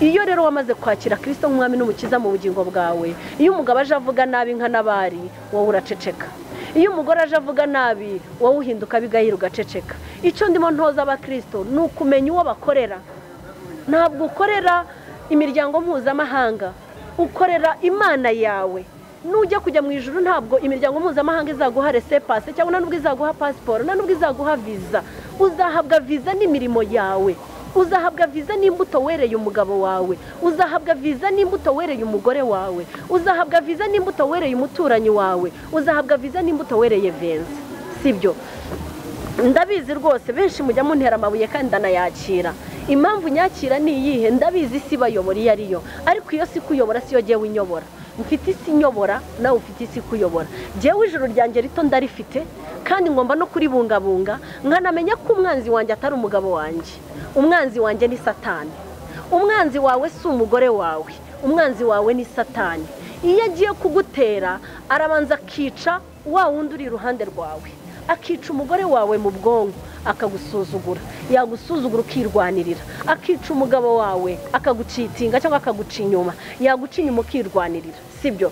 iyo rero wamaze kwakira Kristo nk'umwami n'umukiza mu bugingo bwawe iyo umugabo aje avuga nabi nka nabari wowe uraceceka iyo umugore aje avuga nabi wowe uhinduka bigahira ugaceceka icyo ndimo ntoza abakristo ni ukumenya uwo bakorera ntabwo ukorera imiryango mpuzamahanga ukorera Imana yawe nujya kujya mu ijuru ntabwo imiryango mpuzamahanga izaguha resepase cyangwa nubwo izaguha pasiporo nubwo izaguha viza uzahabwa viza n'imirimo yawe uzahabwa viza n'imbuto wereye umugabo wawe uzahabwa viza n'imbuto wereye umugore wawe uzahabwa viza n'imbuto wereye umuturanyi wawe uzahabwa viza n'imbuto wereye venza sibyo ndabizi rwose benshi mujya muntera amabuye kandi ndanayakira impamvu nyakira ni iyihe ndabizi isi bayobora iyo ariyo ariko iyo si kuyobora siyo jyewe inyobora mfite isi nyobora nawe ufite isi kuyobora jyewe ijuru ryanjye rito ndarifite kandi ngomba no kuribungabunga nkanamenya ko umwanzi wanjye atari umugabo wanjye umwanzi wanjye ni Satani umwanzi wawe si umugore wawe umwanzi wawe ni Satani iyo agiye kugutera arabanza akica wa wundi uri iruhande rwawe akica umugore wawe mu bwonko akagusuzugura yagusuzugura ukirwanirira akica umugabo wawe akagucitinga cyangwa akaguca inyuma yaguca inyuma ukirwanirira sibyo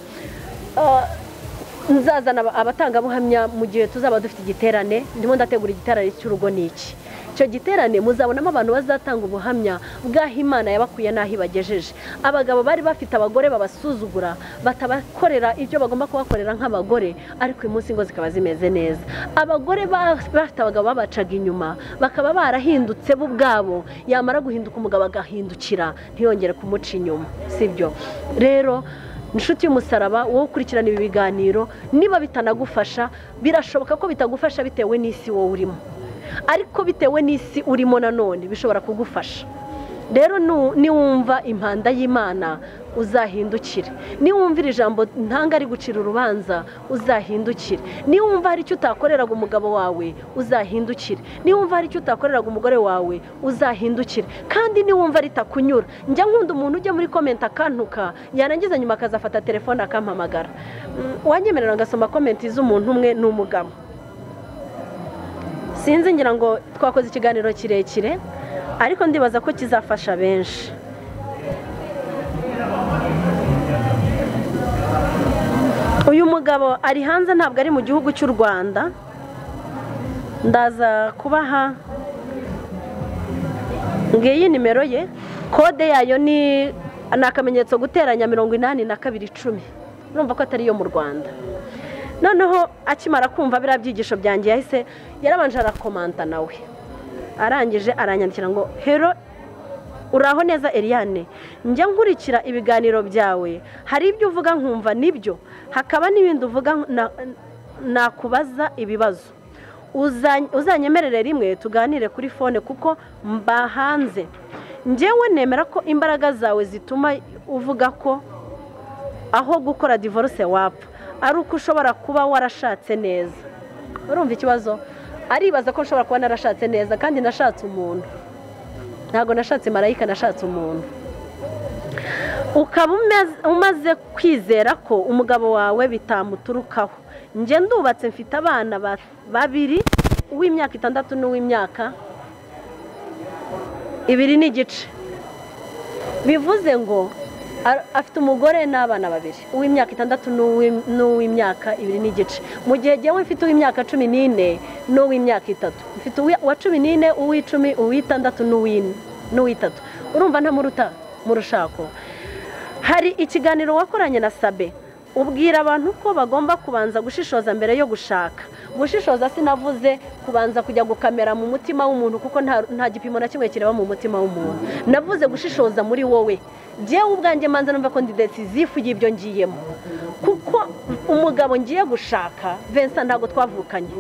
nzazana abatangabuhamya mu gihe tuzaba dufite igiterane ndimo ndategura igiterane cy'urugo niki icyo giterane muzabonamo abantu bazatanga ubuhamya bw'aho Imana yabakuye n'aho ibagejeje. Abagabo bari bafite abagore babasuzugura, batabakorera ibyo bagomba kubakorera nk'abagore, ariko uyu munsi ingo zikaba zimeze neza. Abagore bafite abagabo babacaga inyuma, bakaba barahindutse bo ubwabo, yamara guhinduka umugabo agahindukira ntiyongere kumuca inyuma, sibyo? Rero inshuti y'umusaraba, wowe ukurikirana ibi biganiro, niba bitanagufasha, birashoboka ko bitagufasha bitewe n'isi wowe urimo, ariko bitewe n'isi urimo nanone bishobora kugufasha. Rero niwumva impanda y'Imana uzahindukire, niwumvira ijambo ntanga ari gucira urubanza uzahindukire, niwumva hari icyo utakoreraga umugabo wawe uzahindukire, niwumva hari icyo utakoreraga umugore wawe uzahindukire, kandi niwumva ritakunyura, njya nkunda umuntu ujya muri comment akantuka, yarangiza nyuma akazafata telefone akampamagara. Wanyemerera ngasoma comment z'umuntu umwe n'umugabo, sinzi, ngira ngo twakoze ikiganiro kirekire, ariko ndibaza ko kizafasha benshi. Uyu mugabo ari hanze, ntabwo ari mu gihugu cy'u Rwanda. Ndaza kubaha ngiyi nimero ye, kode yayo ni akamenyetso guteranya 8210. Urumva ko atari yo mu Rwanda. Noneho akimara kumva biriya byigisho byanjye yahise yarabanje arakomanta nawe, arangije aranyandikira ngo hero uraho neza Eliane, njya nkurikira ibiganiro byawe, hari ibyo uvuga nkumva nibyo, hakaba n'ibindi uvuga nakubaza ibibazo, uzanyemerere rimwe tuganire kuri fone kuko mba hanze. Njyewe nemera ko imbaraga zawe zituma uvuga ko aho gukora divorce wapfa, ari uko ushobora kuba warashatse neza. Urumva ikibazo? Aribaza ko nshobora kuba narashatse neza, kandi nashatse umuntu, ntabwo nashatse marayika, nashatse umuntu. Ukaba umaze kwizera ko umugabo wawe bitamuturukaho. Njye ndubatse, mfite abana babiri, uw'imyaka 6 n'uw'imyaka 2.5. Bivuze ngo afite umugore n'abana babiri, uw'imyaka 6 n'uw'imyaka 2.5. Mu gihe jyewe mfite uw'imyaka 14 n'uw'imyaka 3, mfite uwa 14, uw'icumi, uw'itandatu n'uw'itatu. Urumva ntamuruta mu rushako. Hari ikiganiro wakoranye na Sabe, ubwira abantu ko bagomba kubanza gushishoza mbere yo gushaka. Gushishoza sinavuze kubanza kujya gukamera mu mutima w'umuntu, kuko nta gipimo na kimwe kireba mu mutima w'umuntu. Navuze gushishoza muri wowe. Jewe ubwanjye manza numva ko ndi decisive y'ibyo ngiyemo, kuko umugabo ngiye gushaka Vincent ntabwo twavukanye,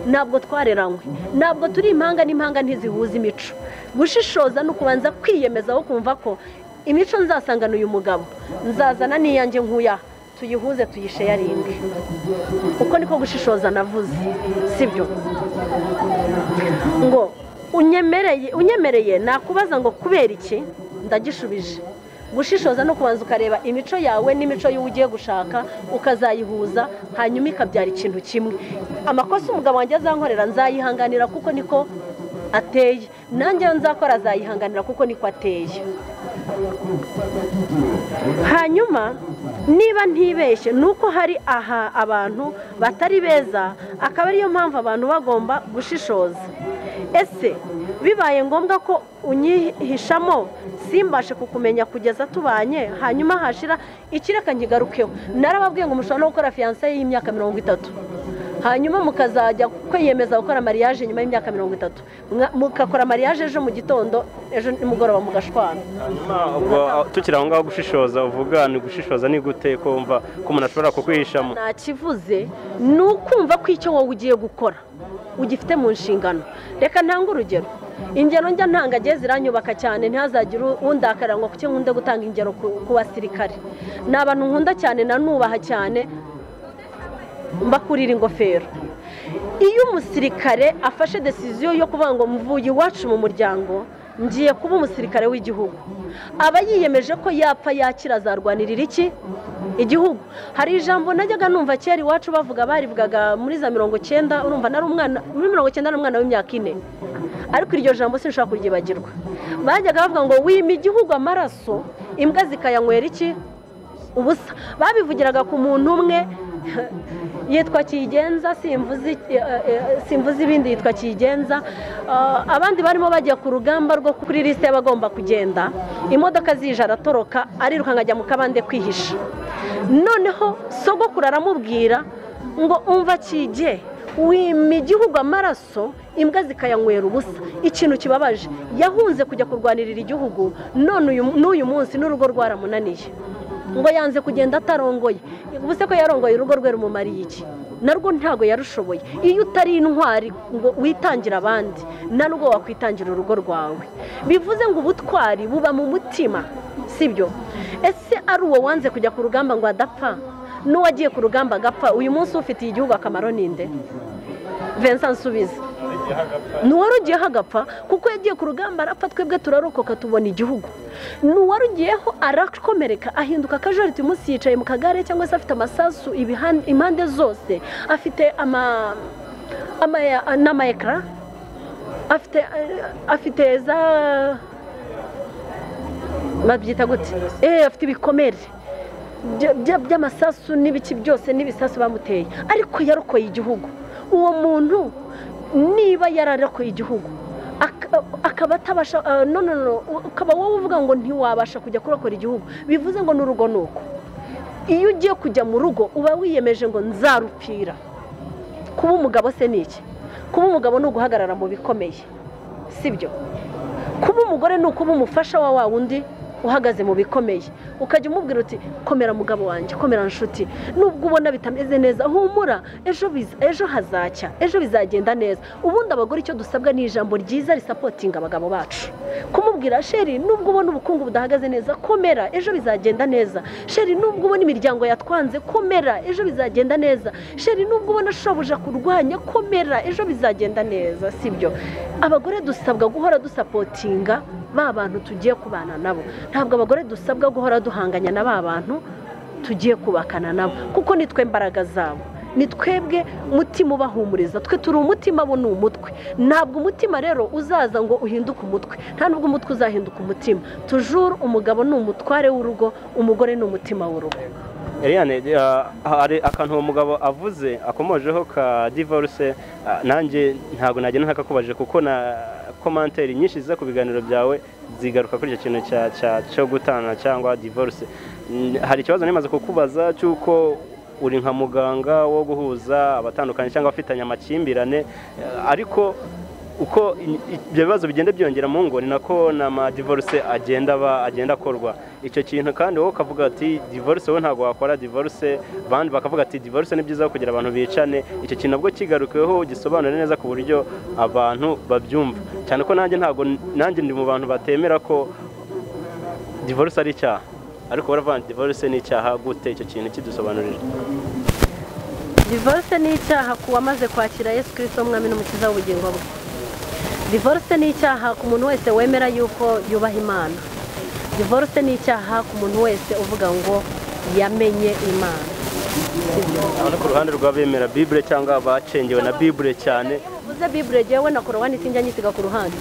ntabwo twareranywe, ntabwo turi impanga n'impanga ntizihuza imico. Gushishoza no kubanza kwiyemeza wo kumva ko imico nzasangana uyu mugabo, nzazana niyanjye nkuya, tuyihuze tuyisharinge. Uko niko gushishoza navuze, sibyo? Ngo unyemereye nakubaza ngo kubera iki, ndagishubije. Gushishoza no kubanza ukareba imico yawe n'imico y'uwo ugiye gushaka, ukazayihuza, hanyuma ikabyara ikintu kimwe. Amakosa umugabo wanjye azankorera nzayihanganira kuko niko ateye, nanjye nzakora azayihanganira kuko niko ateye. Hanyuma niba ntibeshye nuko hari abantu batari beza, akaba ariyo mpamvu abantu bagomba gushishoza. Ese bibaye ngombwa ko unyihishamo simbashe kukumenya kugeza tubanye, hanyuma hashira ikireka nkigarukeho? Narababwiye ngo mushobora no gukora fiancé y'imyaka 30, hanyuma mukazajya kwiyemeza gukora mariage nyuma y'imyaka 30, mukakora mariage ejo mu gitondo, ejo nimugoroba mugashwana. Ubwo tukira aho ngaho gushishoza, uvuga ni gushishoza ni gute ko umva ko umuntu ashobora kukwihishamo? Nakivuze ni ukumva ko icyo wowe ugiye gukora ugifite mu nshingano. Reka ntanga urugero. Ingero njya ntanga giye ziranyubaka cyane, ntihazagire undakara ngo kuki nkunde gutanga ingero ku basirikare. Ni abantu nkunda cyane, nanubaha cyane, mbakurira ingofero. Iyo umusirikare afashe decision yo kuvuga ngo mvuye iwacu mu muryango, ngiye kuba umusirikare w'igihugu, aba yiyemeje ko yapfa yakira azarwanirira iki? Igihugu. Hari ijambo najyaga numva kera iwacu barivugaga muri za 90, urumva nari umwana muri 90 n'umwana w'imyaka 4, ariko iryo jambo sinshaka kuryibagirwa. Bajyaga bavuga ngo wima igihugu amaraso, imbwa zikayanywera iki? Ubusa. Babivugiraga ku muntu umwe yitwa Kigenza, simvuze ibindi, yitwa Kigenza. Abandi barimo bajya ku rugamba rwo kuri liste y'abagomba kugenda, imodoka zije aratoroka ariruka nkajya mu kabande kwihisha. Noneho sogokuru aramubwira ngo umva Kige, wima igihugu amaraso imbwa zikayanywera ubusa. Ikintu kibabaje, yahunze kujya kurwanirira igihugu, none n'uyu munsi n'urugo rwaramunaniye, ngo yanze kugenda atarongoye. Ubuse ko yarongoye urugo rwe rumumariye iki? Narwo ntago yarushoboye. Iyo utari intwari ngo witangira abandi, narwo wakwitangira urugo rwawe. Bivuze ngo ubutwari buba mu mutima, sibyo? Ese ari uwo wanze kujya ku rugamba ngo adapfa, n'uwagiye ku rugamba agapfa, uyu munsi ufitiye igihugu akamaro ninde? Vincent Subiza. Nuwarugiyeho agapfa kuko yagiye ku rugamba arapfa, twebwe turarokoka tubona igihugu. Nuwarugiyeho arakomereka ahinduka kajoriti, umunsi yicaye mu kagare cyangwa se afite amasasu impande zose, afite n'amayekara, afite za babyita gute, afite ibikomere by'amasasu n'ibiki byose n'ibisasu bamuteye, ariko yarokoye igihugu. Uwo muntu niba yararokoye igihugu akaba atabasha, ukaba wowe uvuga ngo ntiwabasha kujya kurokora igihugu, bivuze ngo n'urugo nuko. Iyo ugiye kujya mu rugo uba wiyemeje ngo nzarupfira. Kuba umugabo se ni iki? Kuba umugabo ni uguhagarara mu bikomeye, sibyo? Kuba umugore ni ukuba umufasha wa wundi uhagaze mu bikomeye, ukajya umubwira uti komera mugabo wanjye, komera nshuti, nubwo ubona bitameze neza humura, ejo hazacya, ejo bizagenda neza. Ubundi abagore icyo dusabwa ni ijambo ryiza risapotinga abagabo bacu, kumubwira sheri nubwo ubona ubukungu budahagaze neza komera, ejo bizagenda neza. Sheri nubwo ubona imiryango yatwanze komera, ejo bizagenda neza. Sheri nubwo ubona shobuja kurwanya komera, ejo bizagenda neza, sibyo? Abagore dusabwa guhora dusapotinga ba bantu tugiye kubana nabo, ntabwo abagore dusabwa guhora duhanganya na ba bantu tugiye kubakana nabo, kuko nitwe mbaraga zabo, ni twebwe mutima ubahumuriza. Twe turi umutima, bo ni umutwe. Ntabwo umutima rero uzaza ngo uhinduke umutwe, nta nubwo umutwe uzahinduka umutima. Tujuru umugabo ni umutware w'urugo, umugore ni umutima w'urugo. Eliane, hari akantu uwo mugabo avuze akomojeho ka divorce, nanjye ntabwo nagenda ntakakubaje kuko na komanteri nyinshi ziza ku biganiro byawe zigaruka kuri icyo kintu cyo gutana cyangwa divorce. Hari ikibazo nimaze kukubaza cy'uko uri nka muganga wo guhuza abatandukanye cyangwa afitanye amakimbirane, ariko uko ibyo bibazo bigenda byongera mu ngo ni nako n'ama divorce agenda akorwa. Icyo kintu kandi wowe ukavuga ati divorce wowe ntabwo wakora divorce, bandi bakavuga ati divorce ni byiza kugira abantu bicane. Icyo kintu nabwo kigarukeho gisobanura neza ku buryo abantu babyumva, cyane ko nanjye ndi mu bantu batemera ko divorce ari icyaha, ariko baravuga divorce ni icyaha gute? Icyo kintu kidusobanurira. Divorce ni icyaha ku wamaze kwakira Yesu Kristo umwami n'umukiza w'ubugingo bwe. Divorce ni icyaha ku muntu wese wemera yuko yubaha Imana. Divorce ni icyaha ku muntu wese uvuga ngo yamenye Imana. Abana ku ruhande rw'abemera Bible cyangwa bacengewe na Bible cyane, uvuze Bible jewe na Korowani sinjya nyisiga ku ruhande.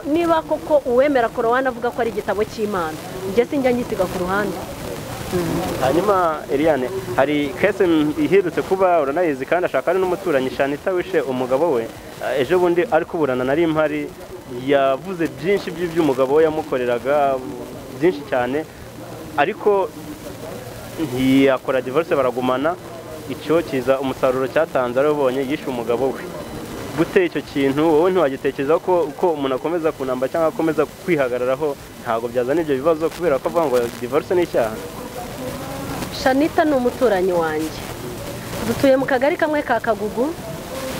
Niba koko uwemera Korowani avuga ko ari igitabo cy'Imana, njye sinjya nyisiga ku ruhande. Hanyuma Eliane, hari kese ihirutse kuba uranayizi kandi ashaka ari n'umuturanyi Shanita wishe umugabo we, ejo bundi ari kuburana nari impari, yavuze byinshi by'umugabo we yamukoreraga byinshi cyane, ariko ntiyakora divorce baragumana. Icyo kiza umusaruro cyatanze ari ubonye yishe umugabo we. Gute icyo kintu wowe ntiwagitekereza ko umuntu akomeza kunamba cyangwa akomeza kwihagararaho ntabwo byazana ibyo bibazo kubera ko avuga ngo divorce ni icyaha? Shanita ni umuturanyi wanjye, dutuye mu kagari kamwe ka Kagugu,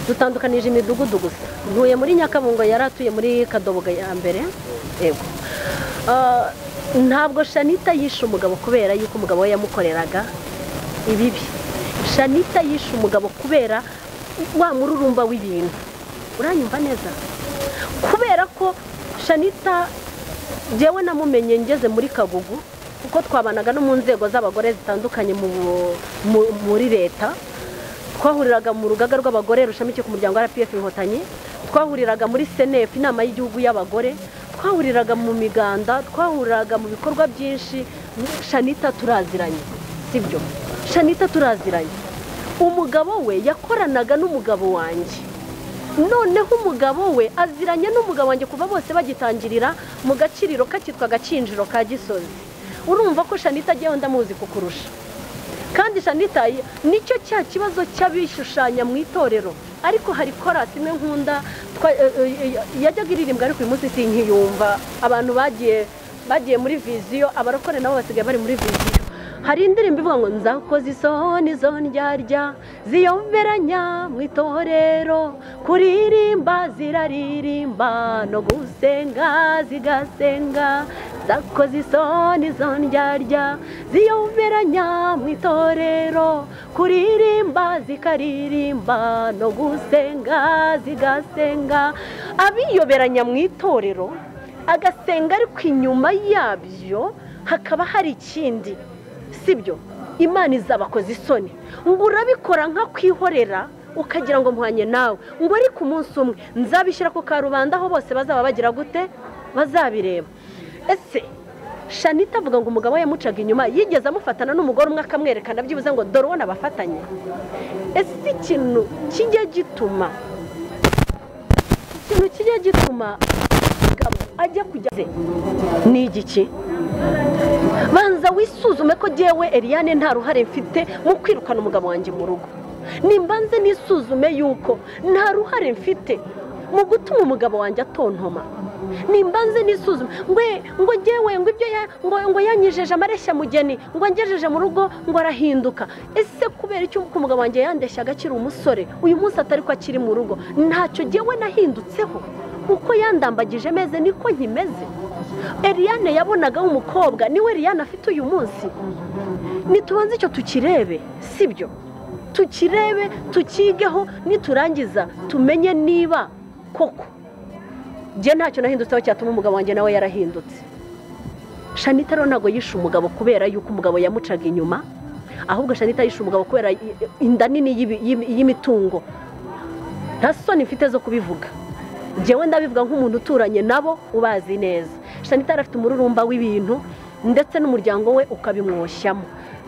dutandukanije imidugudu gusa. Ntuye muri Nyakabungo, yari atuye muri Kadoboga ya mbere. Yego, ntabwo Shanita yishe umugabo kubera yuko umugabo we yamukoreraga ibibi. Shanita yishe umugabo kubera wa mururumba w'ibintu. Uranyumva neza? Kubera ko Shanita jewe namumenye ngeze muri Kagugu, kuko twabanaga no mu nzego z'abagore zitandukanye muri leta. Twahuriraga mu rugaga rw'abagore rushamikiye ku muryango wa RPF Inkotanyi, twahuriraga muri SNF inama y'igihugu y'abagore, twahuriraga mu miganda, twahuriraga mu bikorwa byinshi. Shanita turaziranye, sibyo? Shanita turaziranye. umugabo we yakoranaga n'umugabo wanjye, noneho umugabo we aziranye n'umugabo wanjye kuva bose bagitangirira mu gaciriro kakitwa Gacinjiro ka Gisozi. Urumva ko Shanita agiyeho ndamuzi kukurusha, kandi Shanita nicyo cya kibazo cy'abishushanya mu itorero. Ariko hari korasi imwe nkunda yajyaga iririmbwa, ariko uyu munsi sinkiyumva. Abantu bagiye muri viziyo, abarokore nabo basigaye bari muri viziyo. Hari indirimbo ivuga ngo nzakoze isoni zo ndyarya ziyoberanya mu itorero, kuririmba ziraririmba no gusenga zigasenga. Nzakoze isoni zo ndyarya ziyoberanya mu itorero, kuririmba zikaririmba no gusenga zigasenga. Abiyoberanya mu itorero agasenga, ariko inyuma yabyo hakaba hari ikindi, sibyo? Imana izabakoze isoni, ngo urabikora nka kwihorera ukagira ngo muhanye nawe, ngo ariko umunsi umwe nzabishyira ku karubanda aho bose bazaba bagira gute, bazabireba. Ese Shanita avuga ngo umugabo yamucaga inyuma, yigeze amufatana n'umugore umwe akamwerekana byibuze ngo dore ubona bafatanye? Ese ikintu kijya gituma ajya kujya ni igiki? Banza wisuzume ko jewe Eliane nta ruhare mfite mu kwirukana umugabo wanjye mu rugo. Nimbanze nisuzume yuko nta ruhare mfite mu gutuma umugabo wanjye atontoma. Nimbanze nisuzume ngo jewe ngo ibyo ngo yanyijeje amareshya mugeni, ngo ngejeje mu rugo ngo arahinduka. Ese kubera icyo umugabo wanjye yandeshyaga akiri umusore, uyu munsi atari ko akiri mu rugo, ntacyo jewe nahindutseho? Uko yandambagije meze niko nkimeze. Eliane yabonaga umukobwa niwe Eliane afite uyu munsi. Nitubanze icyo tukirebe, sibyo? Tukirebe, tukigeho, niturangiza tumenye niba koko je ntacyo nahindutseho cyatuma umugabo wanjye nawe yarahindutse. Shanita rero ntago yishe umugabo kubera yuko umugabo yamucaga inyuma, ahubwo Shanita yishe umugabo kubera inda nini y'imitungo. Nta soni mfite zo kubivuga, jewe ndabivuga nk'umuntu uturanye nabo ubazi neza. Shanita arafite umururumba w'ibintu ndetse n'umuryango we ukabimwoshyamo.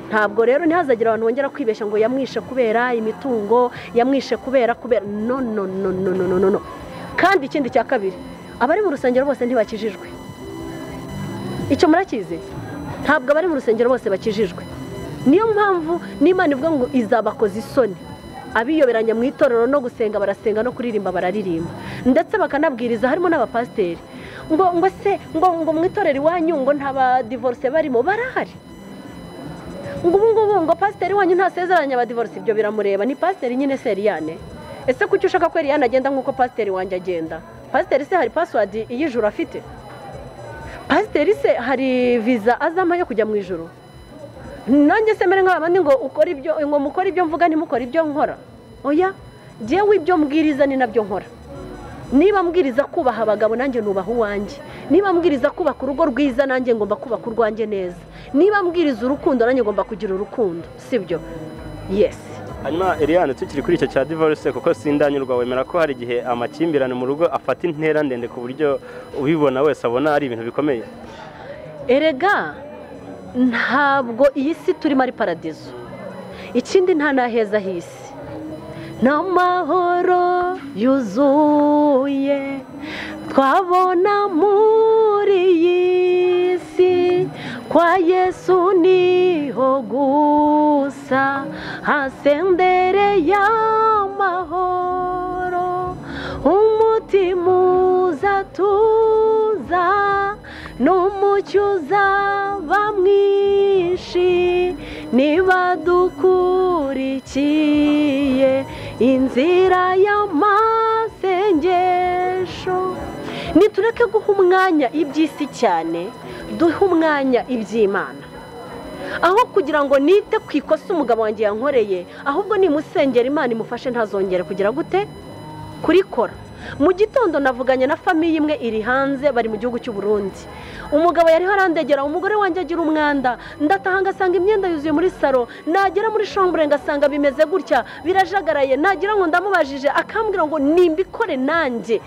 Ntabwo rero ntihazagira abantu bongera kwibeshya ngo yamwishe kubera imitungo, yamwishe kubera no. Kandi ikindi cya kabiri, abari mu rusengero bose ntibakijijwe. Icyo murakize? Ntabwo abari mu rusengero bose bakijijwe. Niyo mpamvu n'Imana ivuga ngo izabakoze isoni abiyoberanya mu itorero no gusenga barasenga no kuririmba bararirimba, ndetse bakanabwiriza. Harimo n'abapasiteri ngo mu itorero iwanyu ngo nta ba divorce barimo, barahari. ngo pasiteri wanyu ntasezeranya aba divorce, ibyo biramureba. Ni pasiteri nyine se Eliane. Ese kuki ushaka ko Eliane agenda nk'uko pasiteri wanjye agenda? Pasiteri se hari password y'ijuru afite? Pasiteri se hari visa azama yo kujya mu ijuru? Nanjye se mere nk'abandi ngo ukora ibyo, ngo mukora ibyo mvuga ntimukora ibyo nkora. Oya, jewe ibyo mbwiriza ni nabyo nkora. Niba mbwiriza kubaha abagabo nanjye nubaha uwanjye, niba mbwiriza kubaka urugo rwiza nanjye ngomba kubaka urwanjye neza, niba mbwiriza urukundo nanjye ngomba kugira urukundo, sibyo? Yes. Hanyuma Eliane, tukiri kuri icyo cya divorce, kuko sindanyurwa, wemera ko hari igihe amakimbirane mu rugo afata intera ndende ku buryo ubibona wese abona ari ibintu bikomeye? Erega ntabwo iyi si turimo ari paradizo. Ikindi nta naheza hisi, n'amahoro yuzuye twabona muri iyi si, kwa Yesu niho gusa hasendereye amahoro, umutima uzatuza n'umucyo uzaba mwinshi niba dukurikiye inzira y'amasengesho. Nitureke guha umwanya iby'isi cyane, duhe umwanya iby'Imana. Aho kugira ngo nite ku ikosa umugabo wanjye yankoreye, ahubwo nimusengera Imana imufashe ntazongere kugira gute kurikora. Mu gitondo navuganye na famiye imwe iri hanze, bari mu gihugu cy'u Burundi. Umugabo yariho arandegera, umugore wanjye agira umwanda, ndataha ngasanga imyenda yuzuye muri saro, nagera muri chambre ngasanga bimeze gutya birajagaraye, nagira ngo ndamubajije akambwira ngo nimbikore nanjye.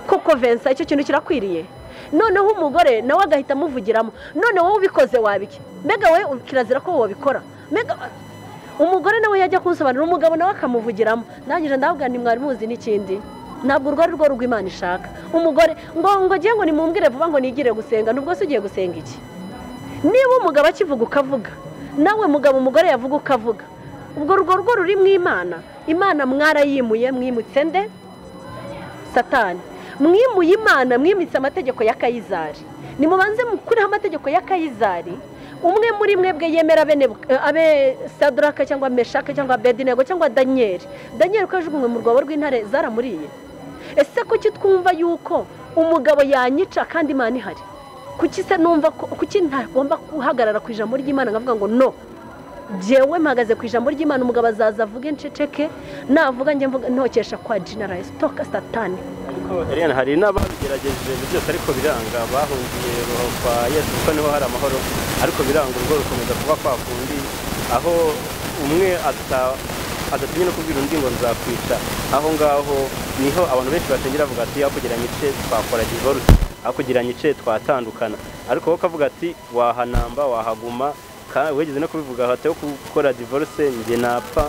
Koko Vincent, icyo kintu kirakwiriye? Noneho umugore nawe agahita amuvugiramo, none wowe ubikoze wabiki? Mbega we kirazira ko wabikora? Mbega umugore nawe yajya kunsobanurira umugabo nawe akamuvugiramo ndangije ndavuga ni mwari muzi n'ikindi ntabwo urwo ari rwo rw'Imana ishaka umugore ngo ngiye ngo nimumbwire vuba ngo nigire gusenga nubwo se ugiye gusenga iki niba umugabo akivuga ukavuga nawe mugabo umugore yavuga ukavuga ubwo rwo ruri mu Imana mwarayimuye mwimutse nde Satani mwimuye Imana mwimitse amategeko ya Kayizari nimubanze mukuriho amategeko ya Kayizari umwe muri mwebwe yemera abe Sadraka cyangwa Meshaka cyangwa Abedinego cyangwa Daniel ko yajugunywe mu rwobo rw'intare zaramuriye ese kuki twumva yuko umugabo yanyica kandi Imana ihari kuki se numva kuki ntagomba guhagarara ku ijambo ry'Imana ngavuga ngo no jewe mpagaze ku ijambo ry'Imana umugabo azaza avuge nceceke navuga njye mvuga ntokesha kwa general stoka Satani ariko Eliane hari n'abagerageje byose ariko biranga bahungiye kwa Yesu kuko niho hari amahoro ariko biranga urwo rukomeza kuba kwakundi aho umwe adatinya no kubwira undi ngo nzakwica aho ngaho niho abantu benshi batengera bavuga ati aho kugira nyice twakora divorce aho kugira nyice twatandukana ariko wowe kavuga ati wahanamba wahaguma wegeze no kubivuga hatayo gukora divorce nge napfa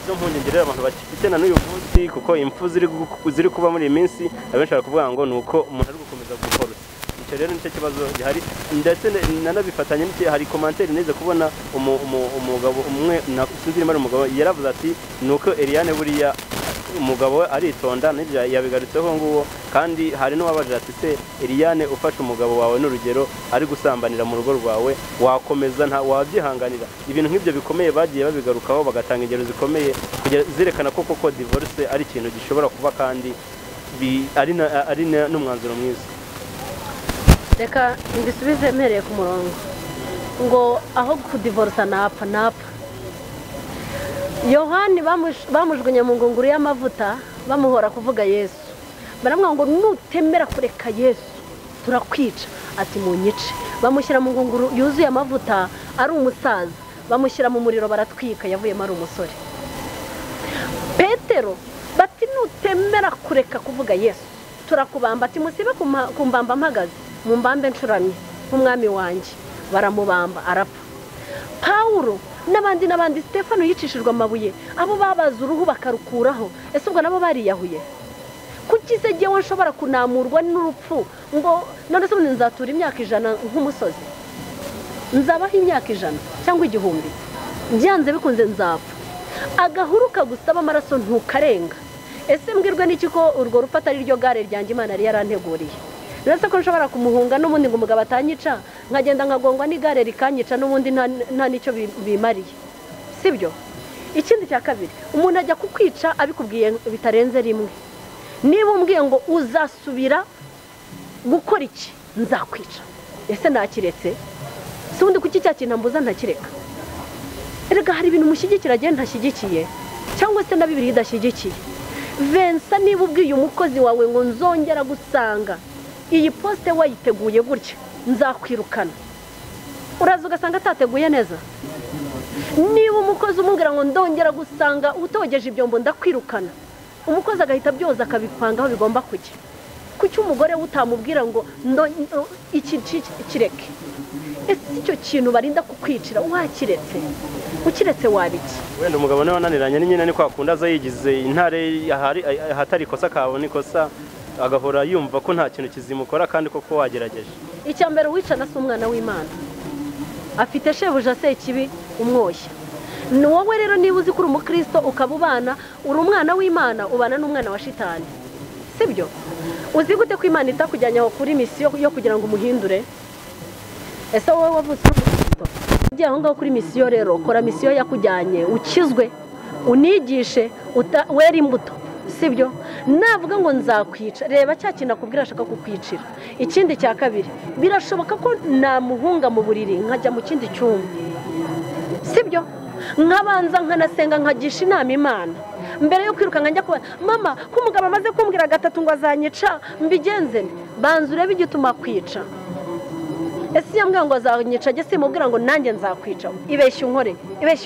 zo mpungengera abantu bakifite na n'uyu munsi kuko impfu ziri kuba muri iyi minsi abenshi barakuvuga ngo nuko umuntu ari gukomeza gukora icyo rero nicyo kibazo gihari ndetse nanabifatanye n'iki hari commentaire neze kubona umugabo umwe nasinzira mari umugabo yaravuze ati nuko Eliane buriya umugabo we aritonda n'ibyo yabigarutseho nguwo kandi hari n'uwabaje ati se Eliane ufashe umugabo wawe n'urugero ari gusambanira mu rugo rwawe wakomeza nta wabyihanganira ibintu nk'ibyo bikomeye bagiye babigarukaho bagatanga ingero zikomeye kugira zerekana ko koko divorce ari ikintu gishobora kuba kandi ari n'umwanzuro mwiza reka ngisubize mpereye ku murongo ngo aho kudivorce napfa Yohani bamujugunye mu ngunguru y'amavuta bamuhora kuvuga Yesu baramwanga ngo nutemera kureka Yesu turakwica ati munyice bamushyira mu ngunguru yuzuye amavuta ari umusaza bamushyira mu muriro baratwika yavuyemo ari umusore Petero bati nutemera kureka kuvuga Yesu turakubamba ati musibe kumbamba mpagaze mu mbambe ncuramye nk'umwami wanjye baramubamba arapfa Paulo n'abandi Stefano yicishijwe amabuye abo babaza uruhu bakarukuraho ese ubwo nabo bariyahuye kuki se jewe nshobora kunamurwa n'urupfu ngo none se nzatura imyaka 100 nk'umusozi nzabaho imyaka 100 cyangwa 1000 byanze bikunze nzapfa agahuru kagusaba amaraso ntukarenga ese mbwirwe n'iki ko urwo rupfa atari ryo gare ryanjye Imana yari yaranteguriye nese ko nshobora kumuhunga n'ubundi ngo umugabo atanyica nkagenda nkagongwa n'igare rikanyica n'ubundi nta nicyo bimariye sibyo ikindi cya kabiri umuntu ajya kukwica abikubwiye bitarenze rimwe niba umbwiye ngo uzasubira gukora iki nzakwica ese nakiretse si ubundi kuki cya kintu mbuza ntakireka erega hari ibintu mushyigikira agenda ntashyigikiye cyangwa se na bibiri idashyigikiye Vensa niba ubwiye umukozi wawe ngo nzongera gusanga iyi poste wayiteguye gutya nzakwirukana uraza ugasanga atateguye neza niba umukozi umubwira ngo ndongera gusanga utogeje ibyombo ndakwirukana umukozi agahita byoza akabipanga aho bigomba kujya kuki umugore utamubwira ngo iki kireke ese icyo kintu barinda kukwicira wakiretse ukiretse wabiki wenda umugabo nawe wananiranye nyine ni kwakunda aza yigize intare hatari ikosa kabone ikosa agahora yumva ko nta kintu kizimukora kandi koko wagerageje icya mbere wicana si umwana w'Imana afite shebuja se kibi umwoshya ni wowe rero niba uzi ko uri umukristo ukaba ubana uri umwana w'Imana ubana n'umwana wa shitani sibyo uzi gute ko Imana itakujyanye aho kuri misiyo yo kugira ngo umuhindure ese wowe wavutse umukristo ujya aho ngaho kuri misiyo rero kora misiyo yakujyanye ukizwe unigishe wera imbuto sibyo navuga ngo nzakwica reba cya kintu akubwira ashaka kukwicira ikindi cya kabiri birashoboka ko namuhunga mu buriri nkajya mu kindi cyumba sibyo nkabanza nkanasenga nkagisha inama Imana mbere yo kwiruka njya kuba mama ko umugabo amaze kumbwira gatatu ngo azanyica mbigenze banza urebe igituma kwica ese yambwira ngo azanyica ajye simubwira ngo nanjye nzakwica ibeshya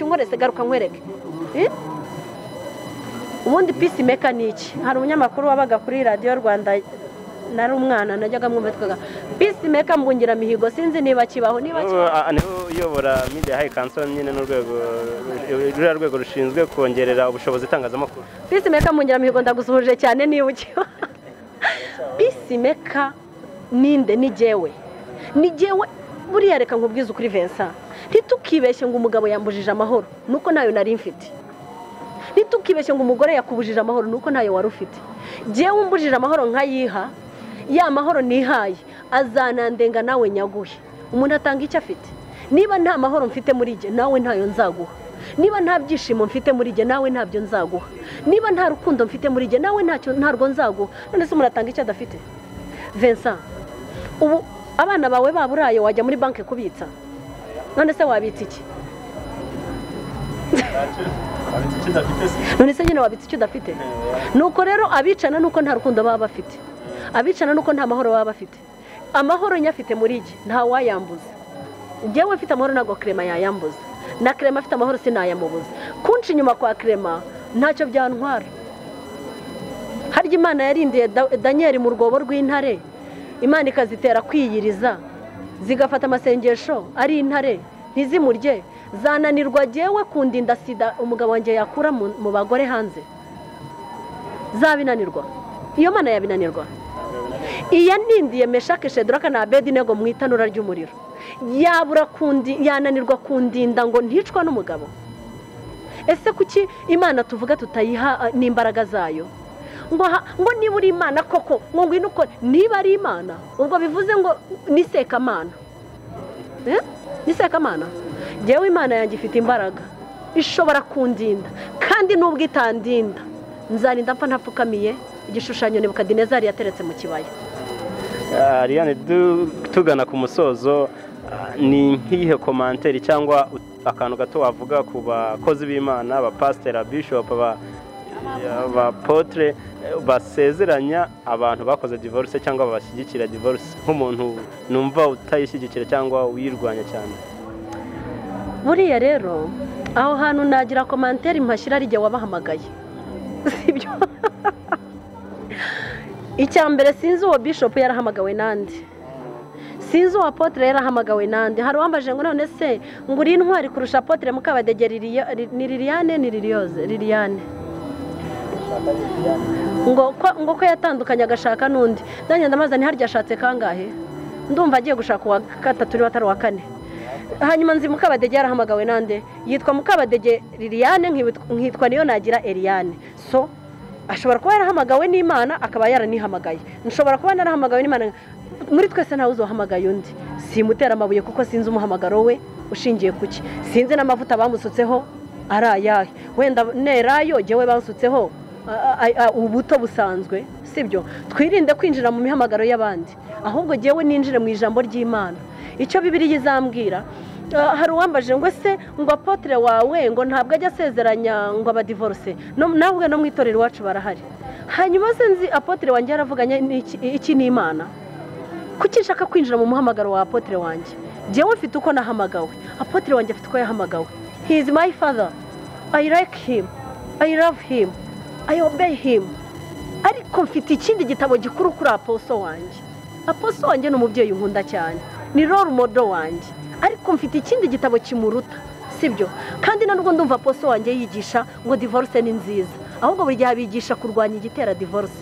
unkore se garuka nkwereke ubundi peacemaker ni iki hari umunyamakuru wabaga kuri radio Rwanda nari umwana najyaga mwumva twaga peacemaker mbungira mihigo sinzi niba kibaho niho uyobora media high council nyine n'urwego rushinzwe kongerera ubushobozi itangazamakuru. Peacemaker mbungira mihigo ndagusuhuje cyane niba ukiba. Peacemaker ninde ni jewe buriya reka nkubwiza ukuri Vincent, ntitukibeshye ngo umugabo yambujije amahoro nuko nayo nari mfite, ntitukibeshye ngo umugore yakubujije amahoro nuko nayo wari ufite. Jewe umbujije amahoro nkayiha, ya mahoro nihaye azanandenga nawe nyaguhe. Umuntu atanga icyo afite. Niba nta mahoro mfite muri je nawe ntayo nzaguha, niba nta byishimo mfite muri je nawe ntabyo nzaguha, niba nta rukundo mfite muri je nawe ntarwo nzaguha. None se umuntu atanga icyo adafite? Vincent, ubu abana bawe baburaye wajya muri banki kubitsa, none se wabitsa iki? None se nyine wabitsa icyo udafite? Nuko rero abicana nuko nta rukundo baba bafite, abicana nuko nta mahoro baba bafite. Amahoro nyafite muri je nta wayambuza. Jewe mfite amahoro nago Krema yayambuza, na Krema afite amahoro sinayamubuza. Kunci inyuma kwa Krema ntacyo byantwara. Harya Imana yarindiye Daniel mu rwobo rw'intare, Imana ikazitera kwiyiriza zigafata amasengesho ari intare ntizimurye, zananirwa jewe kundinda sida umugabo wanjye yakura mu bagore hanze? Zabinanirwa? Iyo Mana yabinanirwa? Iya nindiye Meshake Shedraka na Abedinego mu itanura ry'umuriro, yabura yananirwa kundinda ngo nticwa n'umugabo? Ese kuki Imana tuvuga tutayiha n'imbaraga zayo? ngo niba uri Imana koko ngo ngwino ukore, niba ari Imana ubwo bivuze ngo nisekamana. Nisekamana? Jewe Imana yanjye ifite imbaraga, ishobora kundinda, kandi nubwo itandinda nzarinda mpfa ntapfukamiye igishushanyo Nebukadinezari yateretse mu kibaya. Eliane, tugana ku musozo, ni nk'ihe komanteri cyangwa akantu gato wavuga ku bakozi b'Imana, abapasiteri, abishop, abapotre basezeranya abantu bakoze divorce cyangwa bashyigikira divorce, nk'umuntu numva utayishyigikira cyangwa uyirwanya cyane? Buriya rero aho hantu nagira komanteri mpashyira ari jye wabahamagaye, sibyo? Icyambere sinzi uwo bishop yarahamagawe nande, sinzi uwo apotre yarahamagawe nande. Hari uwambaje ngo none se ngo uri intwari kurusha apotre Mukabadege Liliane ngo ko yatandukanye agashaka nundi. Nanjye ndamaze ntiharya ashatse kangahe, ndumva agiye gushaka uwa gatatu atari uwa kane. Hanyuma nzi Mukabadege yarahamagawe nande, yitwa Mukabadege Liliane, nkitwa niyo nagira Eliane. So ashobora kuba yarahamagawe n'Imana akaba yaranihamagaye, nshobora kuba narahamagawe n'Imana. Muri twese ntawe uzohamagaye undi. Simutera amabuye kuko sinzi umuhamagaro we ushingiye kuki, sinzi n'amavuta bamusutseho ari ayahe. Wenda nerayo jewe bansutseho ubuto busanzwe, sibyo? Twirinde kwinjira mu mihamagaro y'abandi, ahubwo jewe ninjire mu ijambo ry'Imana. Icyo Bibiliya izambwira. Hari uwambaje ngo se ngo apotre wawe ngo ntabwo ajya asezeranya ngo aba divorce, nawe no mu itorero iwacu barahari. Hanyuma se nzi apotre wanjye yaravuganye iki n'Imana? Kuki nshaka kwinjira mu muhamagaro wa apotre wanjye? Jewe mfite uko nahamagawe, apotre wanjye afite uko yahamagawe. He is my father, I like him, I love him, I obey him. Ariko mfite ikindi gitabo gikuru kuri apostle wanjye. Apostle wanjye ni umubyeyi nkunda cyane, ni role model wanjye, ariko mfite ikindi gitabo kimuruta, sibyo? Kandi nubwo ndumva apostle wanjye yigisha ngo divorce ni nziza, ahubwo buri gihe abigisha kurwanya igitera divorce.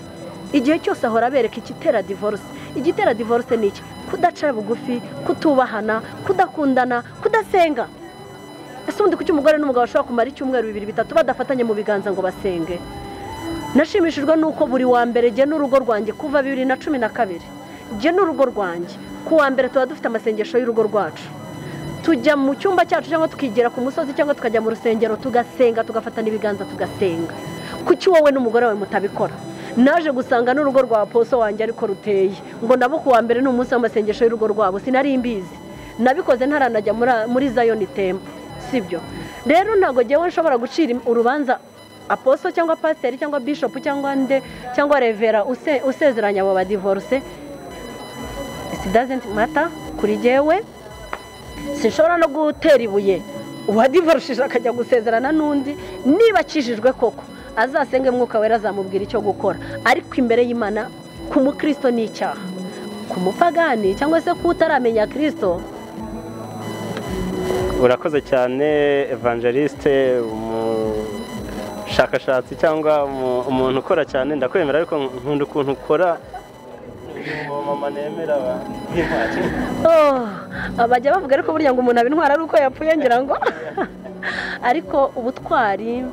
Igihe cyose ahora abereka igitera divorce. Igitera divorce ni iki? Kudaca bugufi, kutubahana, kudakundana, kudasenga. Ese undi kuki umugore n'umugabo bashobora kumara icyumweru 2-3 badafatanye mu biganza ngo basenge? Nashimishijwe nuko buri wa mbere je n'urugo rwanjye kuva 2012 je n'urugo rwanjye ku wa mbere tuba dufite amasengesho y'urugo rwacu. Tujya mu cyumba cyacu cyangwa tukigera ku musozi cyangwa tukajya mu rusengero tugasenga, tugafatana ibiganza tugasenga. Kuki wowe n'umugore wawe mutabikora? Naje gusanga n'urugo rwa apostle wanjye ariko ruteye ngo nabo ku wa mbere n'umunsi w'amasengesho y'urugo rwabo sinari imbizi, nabikoze ntaranajya muri Zion Temple, sibyo? Rero ntago jewe nshobora gucira urubanza apostle cyangwa pastor cyangwa bishop cyangwa revera usezeranya abo ba divorce. It doesn't matter kuri jewe. Sinshobora no gutera ibuye uwa divorce akajya gusezerana n'undi, niba akijijwe koko azasenge Mwuka Wera azamubwira icyo gukora, ariko imbere y'Imana ku mukristo ni icyaha, ku mupagani cyangwa se ku utaramenya Kristo. urakoze cyane evangeliste, umushakashatsi cyangwa umuntu ukora cyane. Ndakwemera ariko nkunda ukuntu ukora mama nemera bajya bavuga ariko burya ngo umuntu abintwara ari uko yapfuye ngira ngo ariko ubutwari.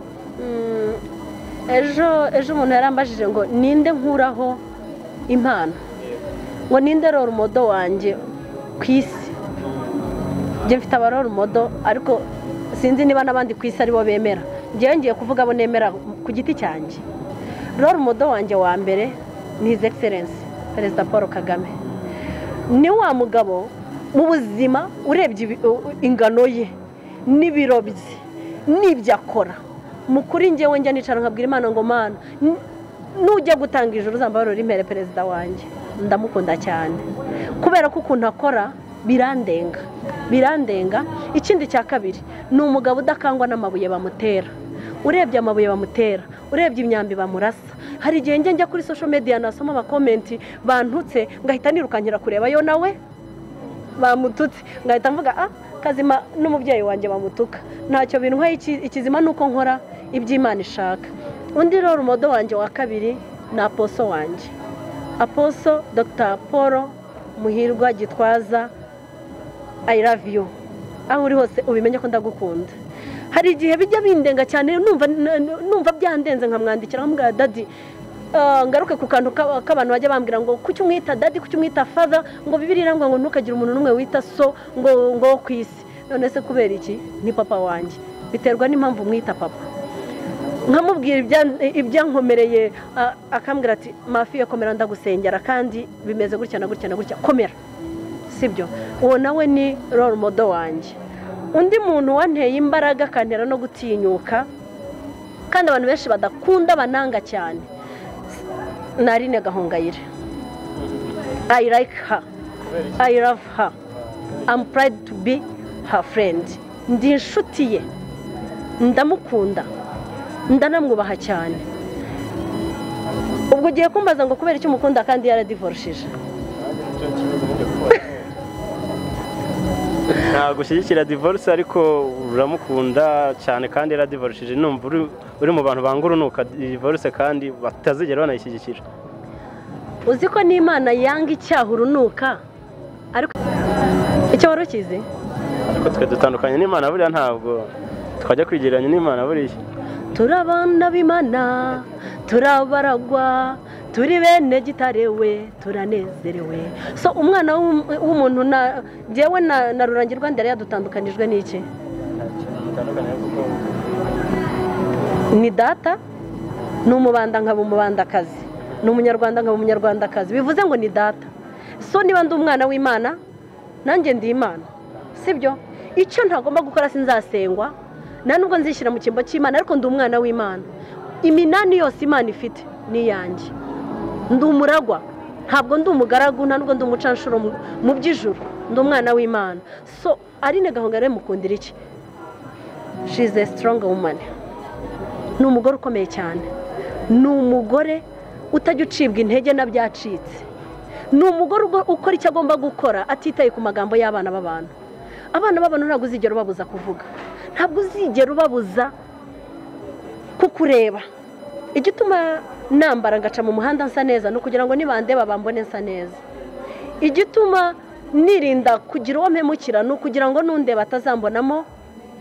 ejo umuntu yarambajije ngo ninde nkuraho impano, ngo ninde role model wanjye ku isi. njye mfite aba role model ariko sinzi niba n'abandi ku isi aribo bemera. njyewe ngiye kuvuga abo nemera ku giti cyanjye. role model wanjye wa mbere ni His Excellence Perezida Paul Kagame. ni wa mugabo mu buzima urebye ingano ye n'ibiro bye n'ibyo akora. Mukuri njyewe njya nicara nkabwira Imana ngo Mana nujya gutanga ijuru uzambarira impere perezida wanjye. Ndamukunda cyane kubera ko ukuntu akora birandenga. Ikindi cya kabiri ni umugabo udakangwa n'amabuye bamutera. Urebye amabuye bamutera, urebye imyambi bamurasa. Hari igihe njya kuri social media nasoma abakomenti bantutse ngahita nirukankira kureba yo nawe bamututse, ngahita mvuga kazima n'umubyeyi wanjye bamutuka. Ntacyo bintwaye, ikizima nuko nkora iby'Imana ishaka. Undi role model wanjye wa kabiri na apostle wanjye, Apostle Dr. Paul Muhirwa Gitwaza. I love you. Aho uri hose ubimenye ko ndagukunda. Hari igihe bijya bindenga cyane, numva byandenze nkamwandikira nkamubwira daddy, ngaruke ku kantu k'abantu bajya bambwira ngo kuki umwita daddy, kuki umwita father, ngo Bibiliya ngo ntukagire umuntu n'umwe wita so ngo ku isi. None se kubera iki? Ni papa wanjye. Biterwa n'impamvu umwita papa. Nkamubwira ibyankomereye akambwira ati mafi yakomera ndagusengera kandi bimeze gutya na gutya na gutya, komera. Sibyo? Uwo nawe ni role model wanjye. Undi muntu wanteye imbaraga kantera no gutinyuka kandi abantu benshi badakunda bananga cyane, Narine Gahongayire. I like her, I love her, I'm proud to be her friend. Ndi inshuti ye, ndamukunda, ndanamwubaha cyane. Ubwo ugiye kumbaza ngo kubera icyo umukunda kandi yaradivorishije? ntabwo ushyigikira divorce ariko uramukunda cyane kandi yaradivorishije. Numva uri mu bantu banga urunuka divorce kandi batazigera banayishyigikira. Uzi ko n'Imana yanga icyaha urunuka, ariko icyo wari ukizi? Ariko twe dutandukanye n'Imana buriya, ntabwo twajya kwigereranya n'Imana buriya. Turabana b'Imana, turabaragwa, turi bene gitarewe, turanezerewe. So umwana w'umuntu jewe na Rurangirwa ndere yadutandukanijwe n'iki? Ni data, ni umubanda nkaba umubandakazi, ni umunyarwanda nkaba umunyarwandakazi. Bivuze ngo ni data. So niba ndi umwana w'Imana nanjye ndi Imana, sibyo? Icyo ntagomba gukora sinzasengwa, nta nubwo nzishyira mu cyimbo cy'Imana, ariko ndi umwana w'Imana. Iminani yose Imana ifite ni yanjye. Ndi umuragwa, ntabwo ndi umugaragu, nta nubwo ndi umucanshuro mu by'ijuru. Ndi umwana w'Imana. So Aline Gahongayire mukundira iki? She is a strong woman. Ni umugore ukomeye cyane. Ni umugore utajya ucibwa intege na byacitse. Ni umugore ukora icyo agomba gukora atitaye ku magambo y'abana b'abantu. Abana b'abantu ntabwo uzigera ubabuza kuvuga, ntabwo uzigera ubabuza kukureba. Igituma nambara ngaca mu muhanda nsa neza no kugira ngo nibandeba bambone nsa neza. Igituma nirinda kugira uwo mpemukira no kugira ngo nundeba atazambonamo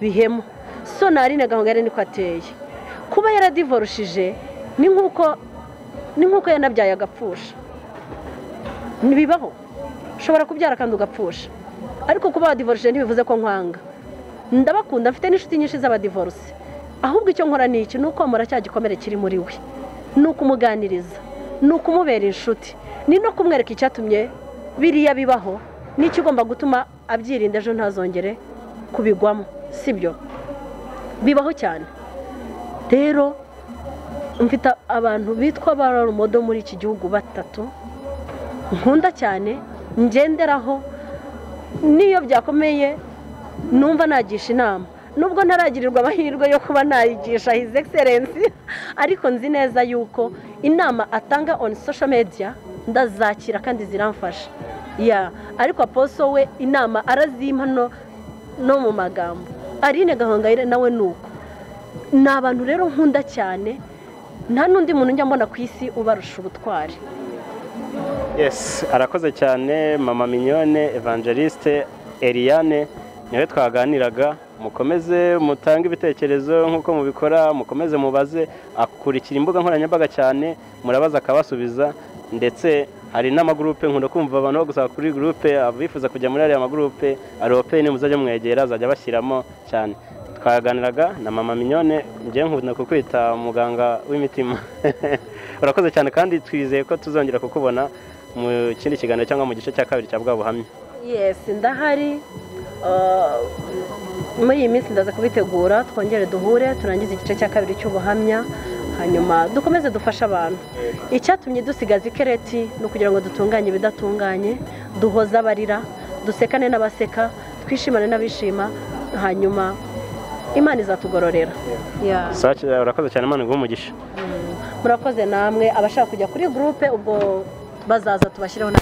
bihemo. So Aline Gahongayire niko ateye. Kuba yaradivorishije ni nkuko yanabyaye agapfusha. Nibibaho, ushobora kubyara kandi ugapfusha, ariko kuba wadivorishije ntibivuze ko nkwanga. Ndabakunda, mfite n'inshuti nyinshi z'abadivorce. Ahubwo icyo nkora ni iki? Nuko muracya gikomere kiri muri we, nuko umuganiriza, nuko umubera inshuti, ni no kumwereka icyatumye biriya bibaho n'icyo ugomba gutuma abyirinda ejo ntazongere kubigwamo. Sibyo? Bibaho cyane. Rero mfite abantu bitwa ba role model muri iki gihugu batatu nkunda cyane, ngenderaho, niyo byakomeye numva nagisha inama. nubwo ntaragirirwa amahirwe yo kuba nayigisha his excellence ariko nzi neza yuko inama atanga on social media ndazakira kandi ziramfasha ariko aposo we inama arazimpa no mu magambo. Aline Gahongayire nawe nuko ni abantu rero nkunda cyane, nta n'undi muntu njya mbona ku isi ubarusha ubutwari. Yes, arakoze cyane mama mignone evangeliste ELIANE, niwe twaganiraga. Mukomeze mutange ibitekerezo nkuko mubikora, mukomeze mubaze, akurikira imbuga nkoranyambaga cyane, murabaza akabasubiza, ndetse hari n'amagroupe nkunda kumva abantu bo gusaba kuri groupe, abifuza kujya muri ariya magroupe ari open, muzajya mwegera azajya bashyiramo cyane. Twaganiraga na mama mignone, ngiye nkunda kukwita muganga w'imitima. Urakoze cyane kandi twizeye ko tuzongera kukubona mu kindi kiganiro cyangwa mu gice cya kabiri cya bw'ubuhamya. Yes, ndahari. Muri iyi minsi ndaza kubitegura, twongere duhure turangize igice cya kabiri cy'ubuhamya, hanyuma dukomeze dufasha abantu. Icyatumye dusigaza ikereti no kugira ngo dutunganye ibidatunganye, duhoza abarira, dusekane n'abaseka, twishimane n'abishima, hanyuma Imana izatugororera. Urakoze cyane, Imana iguhe. Murakoze namwe abashaka kujya kuri groupe ubwo bazaza tubashyireho na